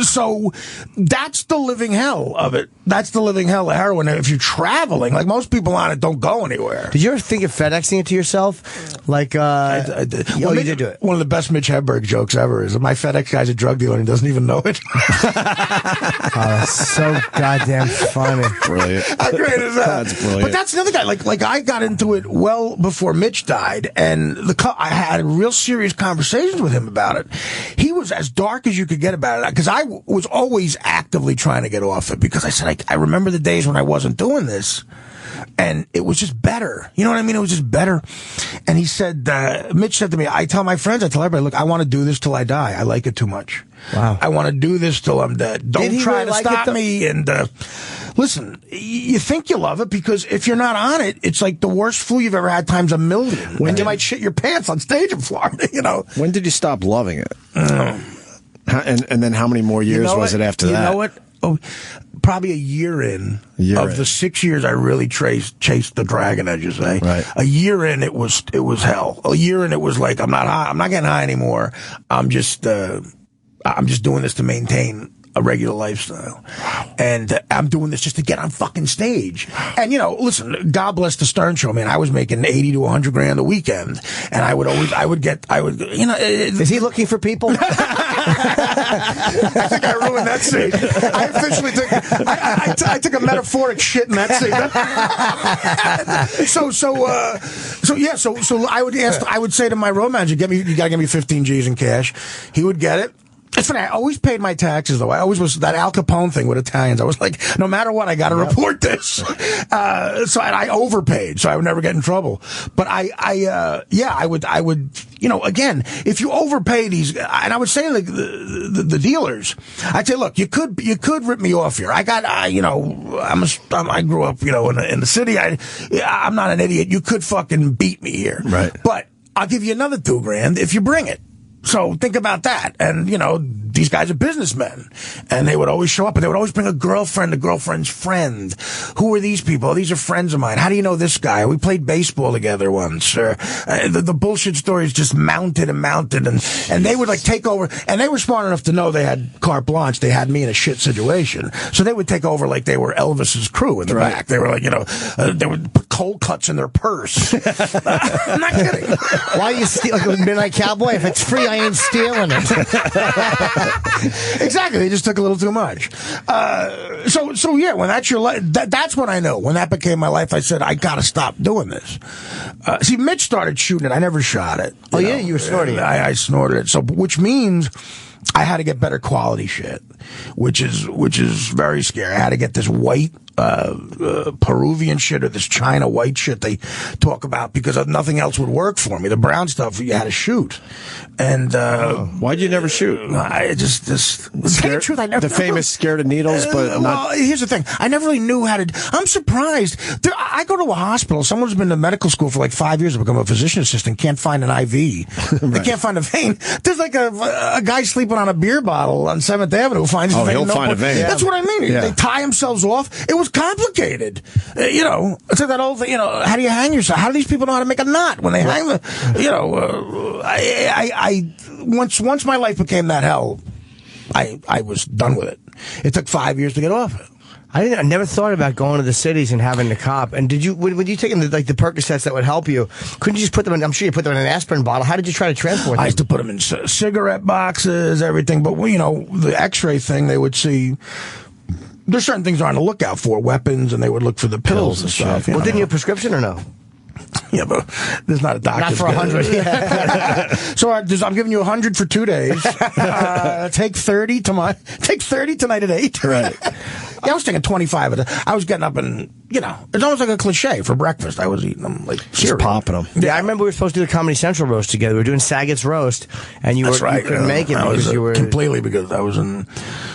so that's the living hell of it. That's the living hell of heroin. And if you're traveling, like most people on it don't go anywhere. Did you ever think of FedExing it to yourself? Like, I did. You did do it. One of the best Mitch Hedberg jokes ever is my FedEx guy's a drug dealer and he doesn't even know it. Oh, that's so goddamn funny. Brilliant. How great is that? That's brilliant. But that's the other guy. Like I got into it well before Mitch died, and I had real serious conversations with him about it. He was as dark as you could get about it, because I was always actively trying to get off it, because I said, I remember the days when I wasn't doing this, and it was just better. You know what I mean? It was just better. And he said, Mitch said to me, I tell my friends, I tell everybody, look, I want to do this till I die. I like it too much. Wow. I want to do this till I'm dead. Don't try to stop me. And listen, you think you love it, because if you're not on it, it's like the worst flu you've ever had times a million. When you might shit your pants on stage in Florida, When did you stop loving it? And then how many more years was it after that? You know what? Oh, probably a year in. The 6 years I really chased the dragon, as you say. Right. A year in, it was hell. A year in, it was like, I'm not high. I'm not getting high anymore. I'm just doing this to maintain a regular lifestyle. Wow. And I'm doing this just to get on fucking stage. And, listen, God bless the Stern Show, man. I was making 80 to 100 grand a weekend. And I would, Is he looking for people? I think I ruined that scene. I officially I took a metaphoric shit in that scene. So I would say to my road manager, you gotta give me 15 G's in cash. He would get it. It's funny, I always paid my taxes, though. I always was that Al Capone thing with Italians. I was like, no matter what, I got to report this. So I overpaid, so I would never get in trouble. But I would, again, if you overpay these, and I would say like the dealers, I'd say, look, you could rip me off here. I grew up, in the city. I'm not an idiot. You could fucking beat me here. Right. But I'll give you another $2,000 if you bring it. So think about that. And, these guys are businessmen. And they would always show up, and they would always bring a girlfriend's friend. Who are these people? These are friends of mine. How do you know this guy? We played baseball together once. Or, the bullshit stories just mounted. And they would take over. And they were smart enough to know they had carte blanche. They had me in a shit situation. So they would take over like they were Elvis's crew in the back. They were like, they would put cold cuts in their purse. I'm not kidding. Why you steal like a Midnight Cowboy? If it's free, I ain't stealing it. Exactly. They just took a little too much. So yeah, when that's your life, that's when I know. When that became my life, I said, I gotta stop doing this. See, Mitch started shooting it. I never shot it. You were snorting it. I snorted it. So, which means I had to get better quality shit, which is very scary. I had to get this white Peruvian shit or this China white shit they talk about because nothing else would work for me. The brown stuff you had to shoot. And why'd you never shoot? I just the truth, I never. The famous scared of needles, but not. Well, here's the thing. I never really knew how to. I'm surprised. I go to a hospital. Someone's been to medical school for like 5 years to become a physician assistant. Can't find an IV. Right. They can't find a vein. There's like a guy sleeping on a beer bottle on 7th Avenue who finds a vein. He'll find a vein. That's what I mean. Yeah. They tie themselves off. It was complicated. It's like that old thing. How do you hang yourself? How do these people know how to make a knot when they hang the? Once my life became that hell, I was done with it. It took 5 years to get off it. I never thought about going to the cities and having the cop. And did you, when you taking the Percocets that would help you, couldn't you just put them in, I'm sure you put them in an aspirin bottle. How did you try to transport them? I used to put them in cigarette boxes, everything. But, the x-ray thing, they would see, there's certain things they're on the lookout for, weapons, and they would look for the pills and stuff. Well, didn't you have a prescription or no? Yeah, but there's not a doctor. Not for 100. So I'm giving you 100 for 2 days. Take 30 tonight at 8. Right. Yeah, I was taking 25. I was getting up and, it's almost like a cliche for breakfast. I was eating them like cereal. Just popping them. Yeah, I remember we were supposed to do the Comedy Central roast together. We were doing Saget's roast, and you couldn't make it because you were completely because I was in.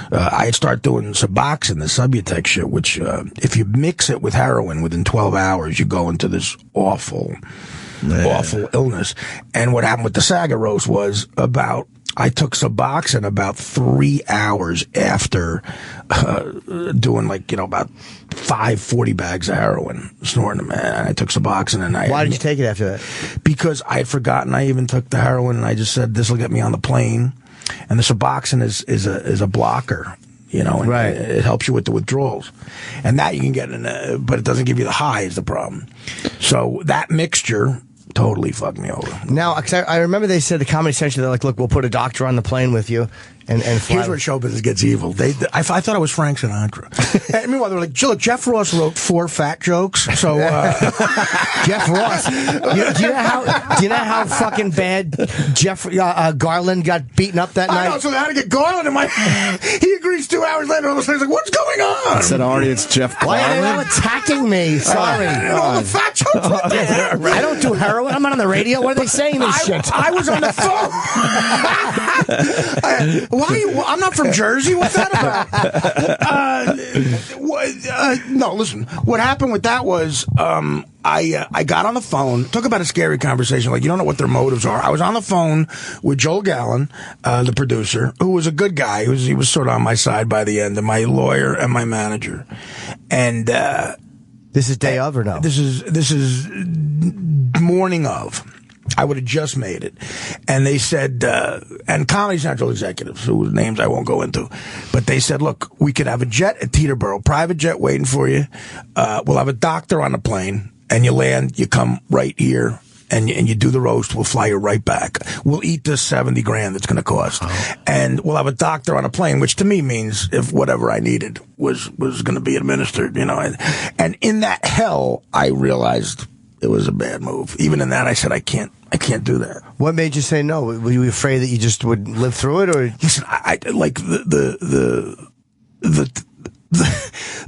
I had started doing Suboxone, the Subutex shit, which if you mix it with heroin within 12 hours, you go into this awful illness. And what happened with the Saget roast was I took Suboxone about 3 hours after doing about 40 bags of heroin, snorting them. And I took Suboxone and Why did you take it after that? Because I had forgotten I even took the heroin and I just said, this will get me on the plane. And the Suboxone is a blocker. And right. It helps you with the withdrawals. And that you can get but it doesn't give you the high is the problem. So that mixture totally fucked me over. Now, I remember they said the Comedy Central, they're like, look, we'll put a doctor on the plane with you. And fly. Here's where show business gets evil. I thought I was Frank Sinatra. And meanwhile, they're like, look, Jeff Ross wrote 4 fat jokes. So Jeff Ross, do you know how fucking bad Jeff Garland got beaten up that night? I know, so I had to get Garland in my. He agrees 2 hours later. All of a sudden, he's like, "What's going on?" I said, "Artie, it's Jeff Garland." Why are they all attacking me? Sorry, all the fat jokes were there. I don't do heroin. I'm not on the radio. What are they saying? This shit. I was on the phone. I'm not from Jersey. What's that about? No, listen. What happened with that was I got on the phone. Talk about a scary conversation. Like, you don't know what their motives are. I was on the phone with Joel Gallen, the producer, who was a good guy. He was sort of on my side by the end, and my lawyer and my manager. And this is day of or no? This is morning of. I would have just made it. And they said, and Comedy Central executives, whose names I won't go into, but they said, look, we could have a jet at Teterboro, private jet waiting for you. We'll have a doctor on the plane, and you land, you come right here, and you do the roast. We'll fly you right back. We'll eat the $70,000 it's going to cost. Oh. And we'll have a doctor on a plane, which to me means if whatever I needed was going to be administered, And in that hell, I realized it was a bad move. Even in that, I said, I can't do that. What made you say no? Were you afraid that you just would live through it, or? Listen, I like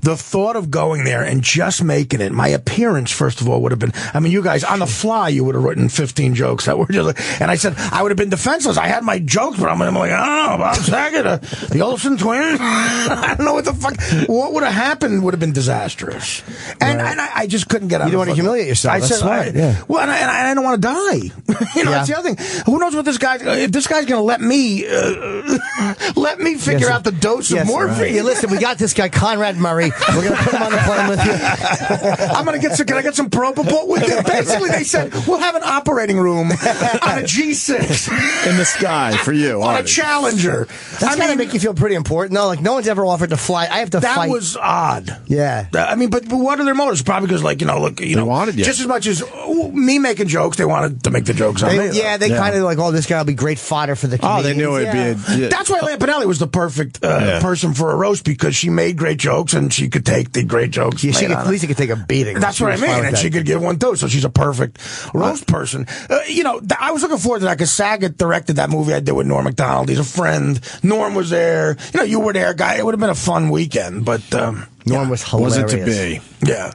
the thought of going there and just making it. My appearance, first of all, would have been. I mean, you guys on the fly, you would have written 15 jokes that were just. And I said I would have been defenseless. I had my jokes, but I'm like, I don't know, Bob Saget, the Olsen twins. I don't know what the fuck. What would have happened would have been disastrous. And I just couldn't get out. You don't want to humiliate yourself. I That's said, smart. Yeah. Well, and I don't want to die. That's the other thing. Who knows what this guy? If this guy's going to let me figure out the dose of morphine. Right. Yeah, listen, we got this guy Conrad Murray. We're going to put him on the plane with you. I'm going to get some. Can I get some propofol with it? Basically, they said we'll have an operating room on a G6 in the sky for you on a Challenger. That's got to make you feel pretty important. No, like no one's ever offered to fly. I have to fight. That was odd. Yeah. I mean, but what are their motives? Probably because, like, they wanted you. Just as much as me making jokes, they wanted to make the jokes on me. Yeah, they kind of like, oh, this guy will be great fodder for the comedians. Oh, they knew it'd be. That's why Lampanelli was the perfect person for a roast, because she made great jokes, and she could take the great jokes. Yeah, at least she could take a beating. That's what I mean, and she could give one too. So she's a perfect roast person. I was looking forward to that because Saget directed that movie I did with Norm Macdonald. He's a friend. Norm was there. You were there, guy. It would have been a fun weekend, but Norm was hilarious. Wasn't to be. Yeah,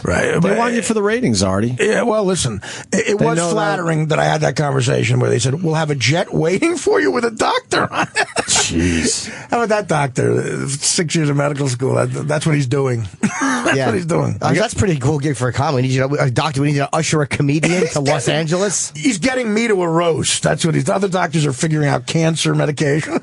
right. They want you for the ratings, Artie. Yeah, well, listen, it was flattering that I had that conversation where they said, we'll have a jet waiting for you with a doctor on it. Jeez. How about that doctor? 6 years of medical school. That's what he's doing. That's what he's doing. That's a pretty cool gig for a comedy. We need a doctor. We need to usher a comedian to Los Angeles. He's getting me to a roast. That's what the other doctors are figuring out cancer medication.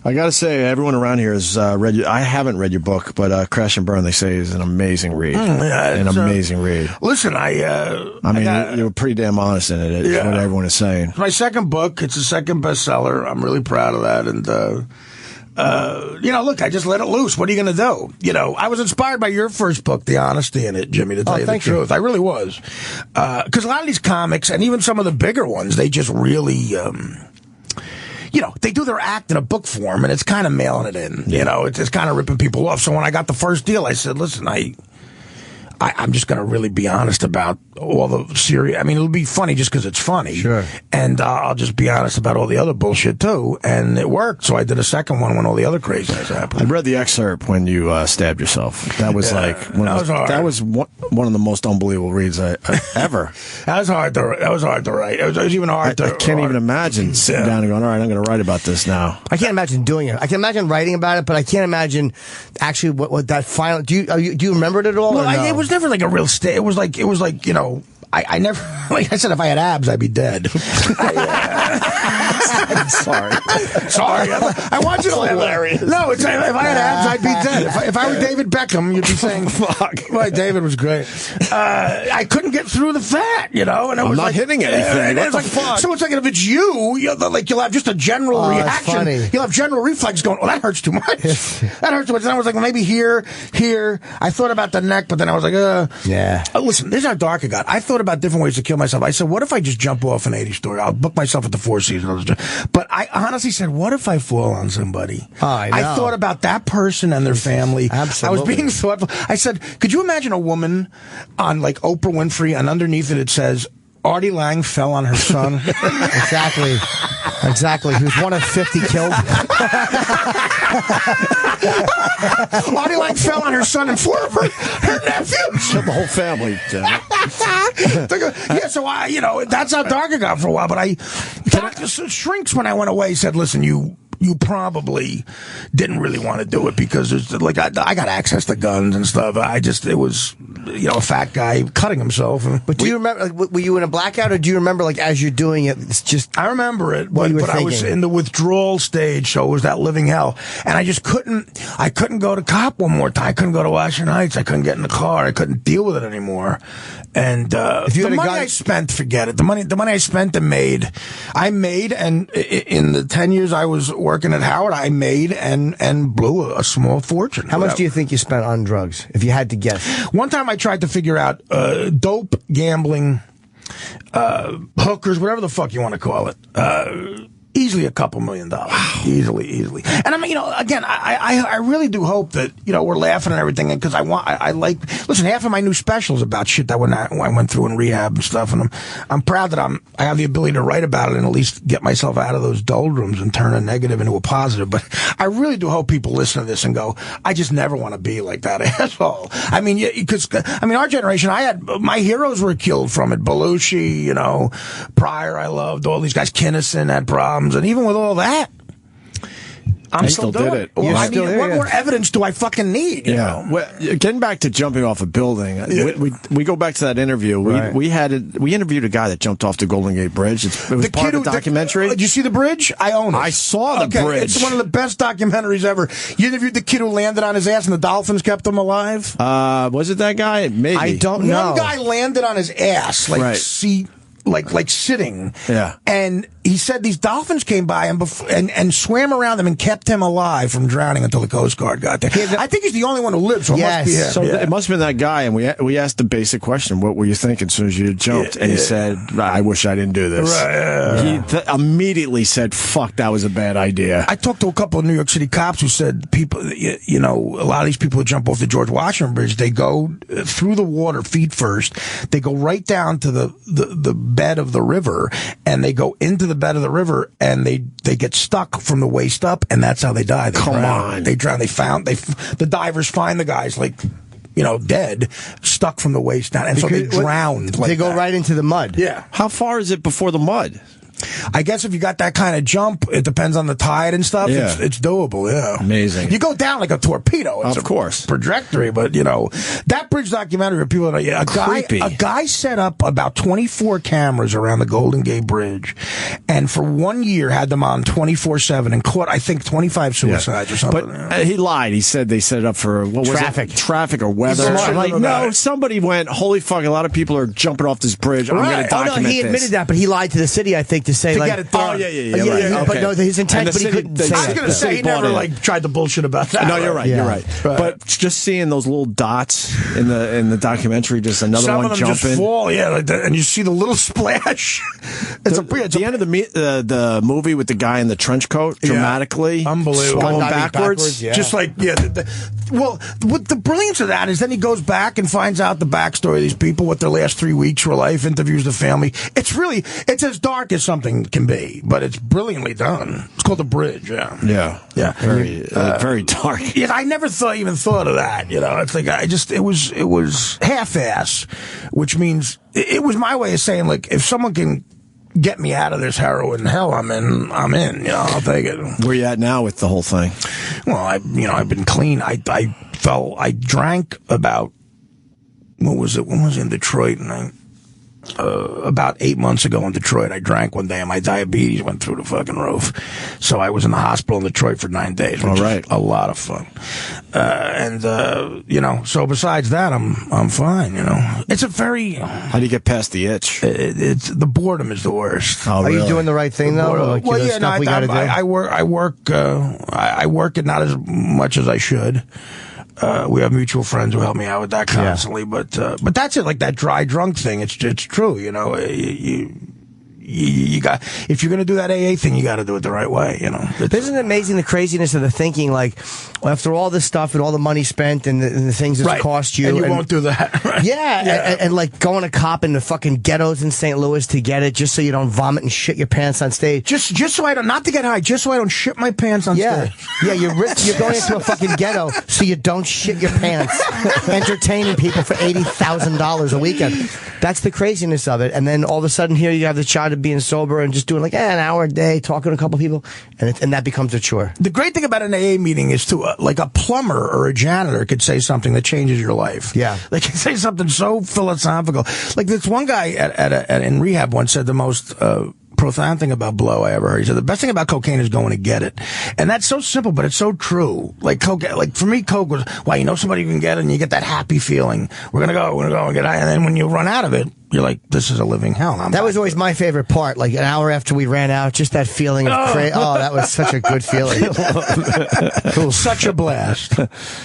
I got to say, everyone around here has read. I haven't read your book, but Crash and Burn, they say, is an amazing read. An amazing read. Listen, you were pretty damn honest in it. It's what everyone is saying. It's my second book. It's the second bestseller. I'm really proud of that. And look, I just let it loose. What are you going to do? I was inspired by your first book, the honesty in it, Jimmy, to tell you the truth. I really was. Because a lot of these comics, and even some of the bigger ones, they just really... they do their act in a book form, and it's kind of mailing it in. It's kind of ripping people off. So when I got the first deal, I said, listen, I'm just going to really be honest about all the serious... I mean, it'll be funny just because it's funny. Sure. And I'll just be honest about all the other bullshit, too. And it worked. So I did a second one when all the other craziness happened. I read the excerpt when you stabbed yourself. That was hard. That was one of the most unbelievable reads ever. That was hard to write. It was even hard I can't even imagine sitting down and going, all right, I'm going to write about this now. I can't imagine doing it. I can imagine writing about it, but I can't imagine actually what that final... Do you remember it at all? Well, or no? It was never like a real state. It was like I never, like I said, if I had abs, I'd be dead. Sorry. I want you to laugh. Hilarious. No, if I had abs, I'd be dead. If I were David Beckham, you'd be saying, "Fuck." Well, David was great. I couldn't get through the fat, and it I'm was not like hitting anything. What the fuck? So it's like if it's you'll have just a general reaction. Funny. You'll have general reflex going, "Oh, that hurts too much. That hurts too much." And I was like, well, maybe here. I thought about the neck, but then I was like, yeah. Listen, this is how dark it got. I thought about different ways to kill myself. I said, what if I just jump off an 80 story? I'll book myself at the Four Seasons. But I honestly said, what if I fall on somebody? Oh, I know. I thought about that person and their family. Absolutely. I was being thoughtful. I said, could you imagine a woman on like Oprah Winfrey and underneath it fell on her son? Exactly. He was one of 50 killed. Artie Lange fell on her son and 4 of her nephews. The whole family. Yeah, so that's how dark it got for a while. But Shrinks, when I went away, said, listen, you probably didn't really want to do it because there's like I got access to guns and stuff. It was a fat guy cutting himself. But do you remember? Were you in a blackout, or do you remember like as you're doing it? It's just I remember it, but I was in the withdrawal stage, so it was that living hell, and I just couldn't. I couldn't go to cop one more time. I couldn't go to Washington Heights. I couldn't get in the car. I couldn't deal with it anymore. And if you the money I spent, forget it. The money I spent and made, and in the 10 years I was working at Howard, I made and blew a small fortune. How much do you think you spent on drugs, if you had to guess? One time I tried to figure out dope, gambling, hookers, whatever the fuck you want to call it. Easily a couple $1 million. Wow. Easily. And I mean, again, I really do hope that, we're laughing and everything because I like, listen, half of my new specials about shit that I went through in rehab and stuff. And I'm proud that I have the ability to write about it and at least get myself out of those doldrums and turn a negative into a positive. But I really do hope people listen to this and go, I just never want to be like that asshole. I mean, because, our generation, my heroes were killed from it. Belushi, Pryor, I loved all these guys. Kinnison had problems. And even with all that, I still did it. Well, what more evidence do I fucking need? Yeah. Well, getting back to jumping off a building, we go back to that interview. Right. We interviewed a guy that jumped off the Golden Gate Bridge. It was part of the documentary. Did you see the bridge? I own it. I saw the bridge. It's one of the best documentaries ever. You interviewed the kid who landed on his ass and the dolphins kept him alive. Was it that guy? Maybe. I don't know. One guy landed on his ass, like sitting. Yeah. And he said these dolphins came by and swam around him and kept him alive from drowning until the Coast Guard got there. I think he's the only one who lived, so it must be him. So it must have been that guy, and we asked the basic question, what were you thinking as soon as you jumped? And he said, I wish I didn't do this. Right, he immediately said, fuck, that was a bad idea. I talked to a couple of New York City cops who said people, you know, a lot of these people who jump off the George Washington Bridge, they go through the water feet first, they go right down to the bed of the river, and they go into the bed of the river, and they get stuck from the waist up, and that's how they die. They drown. They drown. The divers find the guys like, you know, dead, stuck from the waist down, and so they drowned. They go right into the mud. Yeah. How far is it before the mud? I guess if you got that kind of jump, it depends on the tide and stuff. Yeah. It's doable, yeah. Amazing. You go down like a torpedo. It's of course. Trajectory, but, you know, that bridge documentary where people a guy set up about 24 cameras around the Golden Gate Bridge, and for 1 year had them on 24/7 and caught, I think, 25 suicides or something. But he lied. He said they set it up for, what was traffic. it? Traffic or weather. Like, no, somebody went, holy fuck, a lot of people are jumping off this bridge. I'm going to document no, he admitted that, but he lied to the city, I think, to say, to like, get it done. Oh, yeah. Right. But no, his intent, but he couldn't say I was going to say he never tried to bullshit about that. No, you're right. Yeah. You're right. But just seeing those little dots in the documentary, just another Some one of them jumping. just fall, like that, and you see the little splash. It's the end of the movie with the guy in the trench coat, dramatically, unbelievable, going backwards. Just like well, what the brilliance of that is, then he goes back and finds out the backstory of these people, what their last 3 weeks were life, interviews the family. It's as dark as something can be, but it's brilliantly done. It's called The Bridge. Yeah. Very dark. Yeah, I never even thought of that. You know, it's like it was half-ass, which means it was my way of saying, like, if someone can get me out of this heroin hell I'm in, you know, I'll take it. Where you at now with the whole thing? Well, I've been clean. I drank about, what was it? When was I in Detroit? And about 8 months ago in Detroit, I drank one day and my diabetes went through the fucking roof. So I was in the hospital in Detroit for 9 days, which is a lot of fun. You know, so besides that, I'm fine, you know. It's a very... How do you get past the itch? It's the boredom is the worst. Oh, really? Are you doing the right thing, though? Like, well, yeah, no, I work it not as much as I should. We have mutual friends who help me out with that constantly, but that's it. Like that dry drunk thing, it's true. You know, you got, if you're going to do that AA thing, you got to do it the right way. You know, isn't it amazing the craziness of the thinking? Like, after all this stuff and all the money spent and the things it's cost you, and you won't do that. Right? Yeah, and like going to cop in the fucking ghettos in St. Louis to get it, just so you don't vomit and shit your pants on stage. Just so I don't, not to get high, just so I don't shit my pants on stage. Yeah, you're going into a fucking ghetto so you don't shit your pants, entertaining people for $80,000 a weekend. That's the craziness of it. And then all of a sudden here you have the child of being sober and just doing like an hour a day, talking to a couple people, and that becomes a chore. The great thing about an AA meeting is too, like a plumber or a janitor could say something that changes your life. Yeah. They can say something so philosophical. Like this one guy in rehab once said the most profound thing about blow I ever heard. He said the best thing about cocaine is going to get it, and that's so simple, but it's so true. Like coke, like for me, coke was, well, you know somebody who can get it, and you get that happy feeling. We're gonna go and get high, and then when you run out of it, you're like, this is a living hell. That was always my favorite part. Like an hour after we ran out, just that feeling of that was such a good feeling. Cool. Such a blast.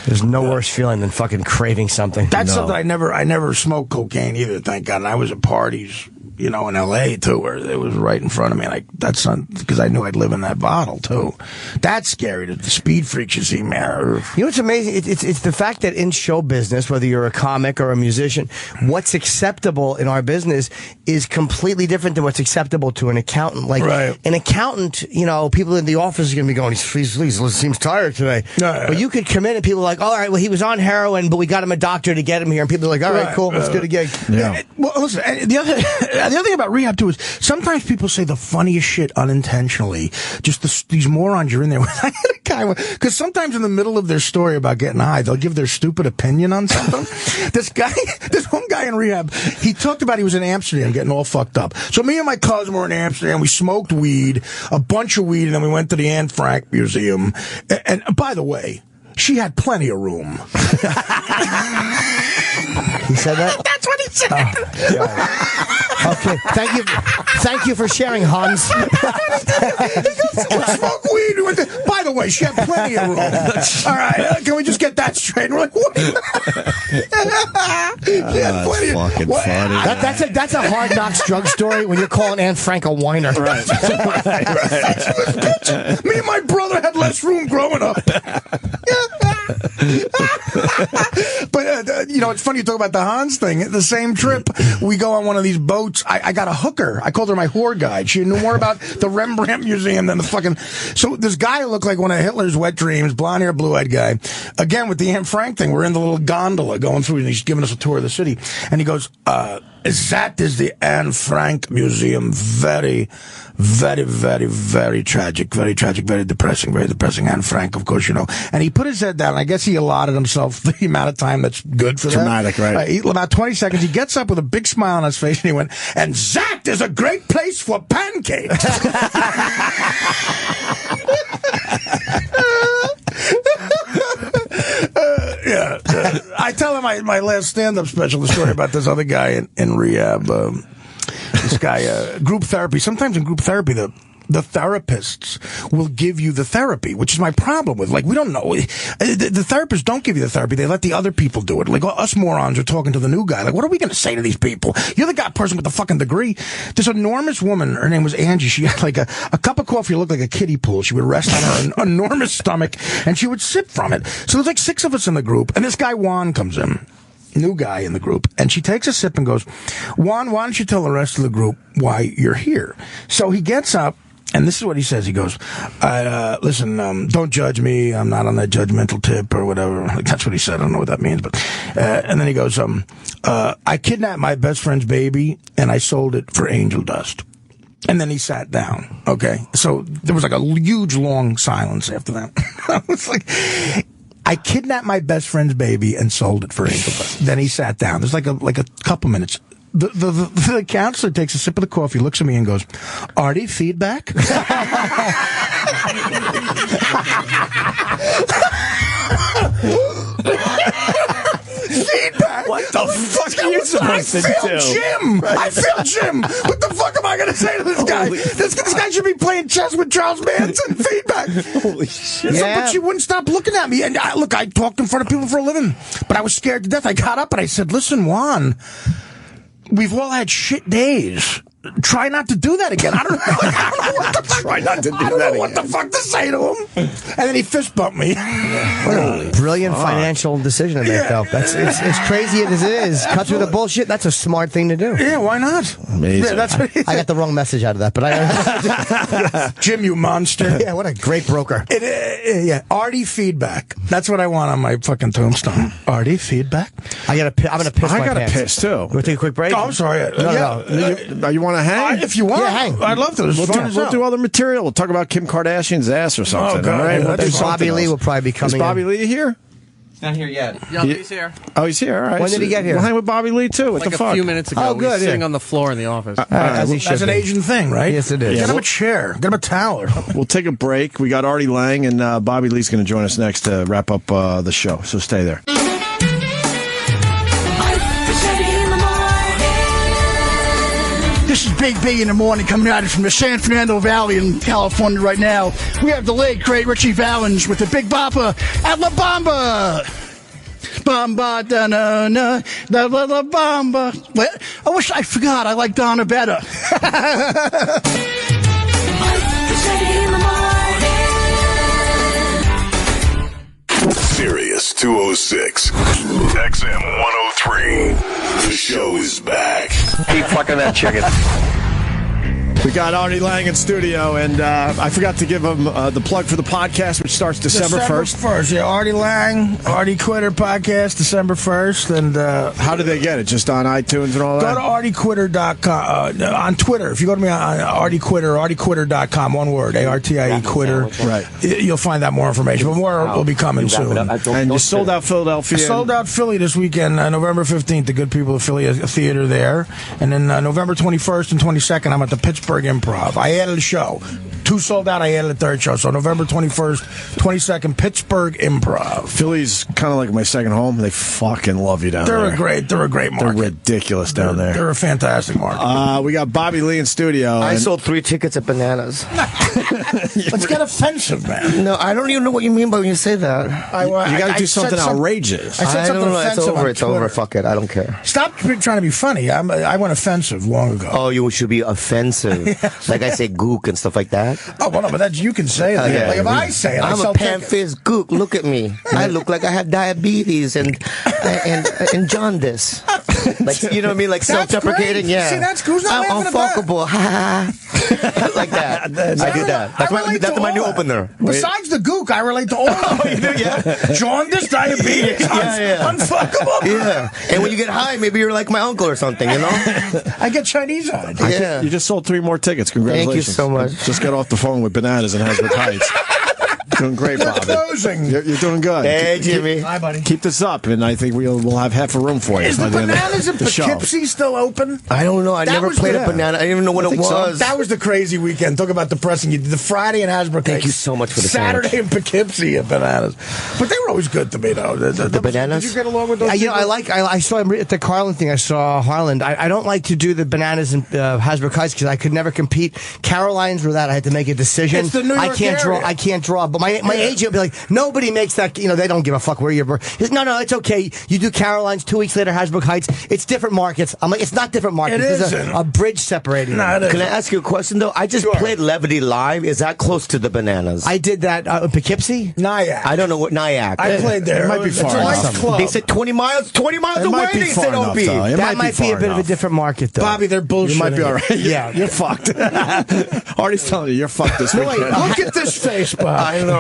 There's no worse feeling than fucking craving something. That's something I never smoked cocaine either. Thank God. And I was at parties, you know, in L.A. too, where it was right in front of me. Like that's not because I knew I'd live in that bottle too. That's scary. The speed freaks you see, man. You know what's amazing? It's the fact that in show business, whether you're a comic or a musician, what's acceptable in our business is completely different than what's acceptable to an accountant. Like an accountant, you know, people in the office are going to be going, he seems tired today. But you could come in and people are like, all right, well, he was on heroin, but we got him a doctor to get him here. And people are like, all right, cool, let's do the gig. Yeah. Well, listen, the other thing about rehab too is sometimes people say the funniest shit unintentionally. Just these morons you're in there with. I had a guy, because sometimes in the middle of their story about getting high, they'll give their stupid opinion on something. This one guy in rehab, he talked about he was in Amsterdam getting all fucked up. So me and my cousin were in Amsterdam. We smoked weed, a bunch of weed, and then we went to the Anne Frank Museum. And by the way, she had plenty of room. He said that? That's what he said. Okay, thank you for sharing, Hans. He goes, smoke weed. By the way, she had plenty of room. All right, can we just get that straight? And we're like, what? She had plenty of fucking funny. That's a Hard Knocks drug story when you're calling Anne Frank a whiner. Right. Me and my brother had less room growing up. But, it's funny you talk about the Hans thing. The same trip, we go on one of these boats. I got a hooker. I called her my whore guide. She knew more about the Rembrandt Museum than the fucking... So this guy who looked like one of Hitler's wet dreams, blonde hair, blue-eyed guy. Again, with the Anne Frank thing, we're in the little gondola going through, and he's giving us a tour of the city. And he goes, that is the Anne Frank Museum. Very, very, very, very tragic, very depressing, Anne Frank, of course, And he put his head down. I guess he allotted himself the amount of time that's good for Dramatic, that. right. About 20 seconds, he gets up with a big smile on his face, and he went, and that is a great place for pancakes. I tell him my last stand-up special, the story about this other guy in rehab. This guy, group therapy. Sometimes in group therapy, the therapists will give you the therapy, which is my problem with. Like, we don't know. The therapists don't give you the therapy. They let the other people do it. Like, us morons are talking to the new guy. Like, what are we going to say to these people? You're the person with the fucking degree. This enormous woman, her name was Angie. She had like a cup of coffee looked like a kiddie pool. She would rest on her enormous stomach, and she would sip from it. So there's like 6 of us in the group, and this guy Juan comes in. New guy in the group, and she takes a sip and goes, Juan, why don't you tell the rest of the group why you're here? So he gets up, and this is what he says. He goes, listen, don't judge me. I'm not on that judgmental tip or whatever. Like, that's what he said. I don't know what that means, but and then he goes, I kidnapped my best friend's baby, and I sold it for angel dust. And then he sat down. Okay, so there was like a huge, long silence after that. I was like, I kidnapped my best friend's baby and sold it for angel dust. Then he sat down. There's like a couple minutes. The counselor takes a sip of the coffee, looks at me and goes, Artie, feedback? Feedback? What the fuck are you supposed to do? I feel Jim. What the fuck am I going to say to this guy? This guy should be playing chess with Charles Manson. Feedback. Holy shit. But she wouldn't stop looking at me. And I talked in front of people for a living, but I was scared to death. I got up and I said, listen, Juan, we've all had shit days. Try not to do that again. I don't know what the fuck. Try not to do that again. What the fuck to say to him? And then he fist bumped me. What a brilliant financial decision to make, though. It's crazy as it is. Cut through the bullshit. That's a smart thing to do. Yeah, why not? Amazing. Yeah, that's what I got the wrong message out of that, but Jim, you monster. Yeah, what a great broker. Yeah, Artie feedback. That's what I want on my fucking tombstone. Artie feedback. I'm gonna piss. I my got to pants. piss too. We'll take a quick break. Oh, I'm sorry. No. You want to hang? If you want, Yeah, hang. I'd love to. We'll do other material. We'll talk about Kim Kardashian's ass or something. Oh, God. All right? Yeah, We'll do that's something Bobby Lee else. will probably be coming. Is Bobby Lee here? Not here yet. Yeah, he's here. Oh, he's here. All right. When did he get here? We'll hang with Bobby Lee too. What Like the fuck? a few minutes ago. Oh, good, He's sitting yeah. on the floor in the office. That's an Asian thing, right? Yes, it is. Get him a chair. Get him a towel. We'll take a break. We got Artie Lange and Bobby Lee's going to join us next to wrap up the show. So stay there. This is Big B in the morning coming at us from the San Fernando Valley in California right now. We have the late, great Richie Valens with the Big Bopper at La Bamba. Bamba, da-na-na, da-la-la, bamba. What? I forgot. I like Donna better. Sirius 206, XM 103. The show is back. Keep fucking that chicken. We got Artie Lange in studio, and I forgot to give him the plug for the podcast, which starts December 1st. Yeah, Artie Lange, Artie Quitter podcast, December 1st. And how do they get it? Just on iTunes and all go that? to artiequitter.com. On Twitter, if you go to me on Artie Quitter, artiequitter.com, one word, ARTIE Quitter. Right. You'll find out more information, but more will be coming soon. And you sold out Philadelphia. Sold out Philly this weekend, November 15th. The good people of Philly, a theater there. And then November 21st and 22nd, I'm at the Pittsburgh Improv. I added a show. 2 sold out. I added a third show. So November 21st, 22nd, Pittsburgh Improv. Philly's kind of like my second home. They fucking love you down there. They're a great market. They're ridiculous down there. They're a fantastic market. We got Bobby Lee in studio. I sold 3 tickets at Bananas. Let's get offensive, man. No, I don't even know what you mean by when you say that. You got to do something outrageous. I said something offensive. It's over. Fuck it. I don't care. Stop trying to be funny. I went offensive long ago. Oh, you should be offensive. Like I say gook and stuff like that. Oh, well, no, but you can say it. Yeah. Like if I say it, I'm a pan-faced gook. Look at me. I look like I have diabetes and jaundice. Like, you know what I mean? Like self-deprecating. Great. Yeah. See, that's who's not I'm unfuckable. Like that. I do that. That's my new opener. Besides the gook, I relate to all of them. Yeah. Jaundice, diabetes, unfuckable. Yeah. And when you get high, maybe you're like my uncle or something, you know? I get Chinese on. Yeah. You just sold 3 more tickets. Congratulations. Thank you so much. Just got off the phone with Bananas in Hasbrook Heights. Doing great, Bobby. Closing. You're doing good. Hey, Jimmy. Hi, buddy. Keep this up, and I think we'll have half a room for you. Is the Bananas in Poughkeepsie still open? I don't know. I That never was played the- a banana. I didn't even know what it was. That was the crazy weekend. Talk about depressing. You did the Friday in Hasbrook. Thank you so much for the Saturday in Poughkeepsie at Bananas. But they were always good to me, though. The Bananas? Did you get along with those? You know, I saw him at the Carlin thing. I saw Harland. I don't like to do the Bananas in Hasbrook Heights because I could never compete. Caroline's were that I had to make a decision. It's the New York area. I can't draw. But my agent would be like, nobody makes that. You know, they don't give a fuck where you're. No, it's okay. You do Caroline's 2 weeks later, Hasbrook Heights. It's different markets. I'm like, it's not different markets. It There's isn't. a bridge separating them. Can I ask you a question, though? I just played Levity Live. Is that close to the Bananas? I did that in Poughkeepsie. Nyack. I don't know what Nyack. I played there. It might be It's far a nice enough. club. They said 20 miles. 20 miles It away. might be They far said enough, Opie. though. It That might be a far bit of a enough. different market, though. Bobby, they're bullshit. You might be all right. Yeah. You're fucked. Artie's telling you, you're fucked this weekend. Look at this face, Bob. I know.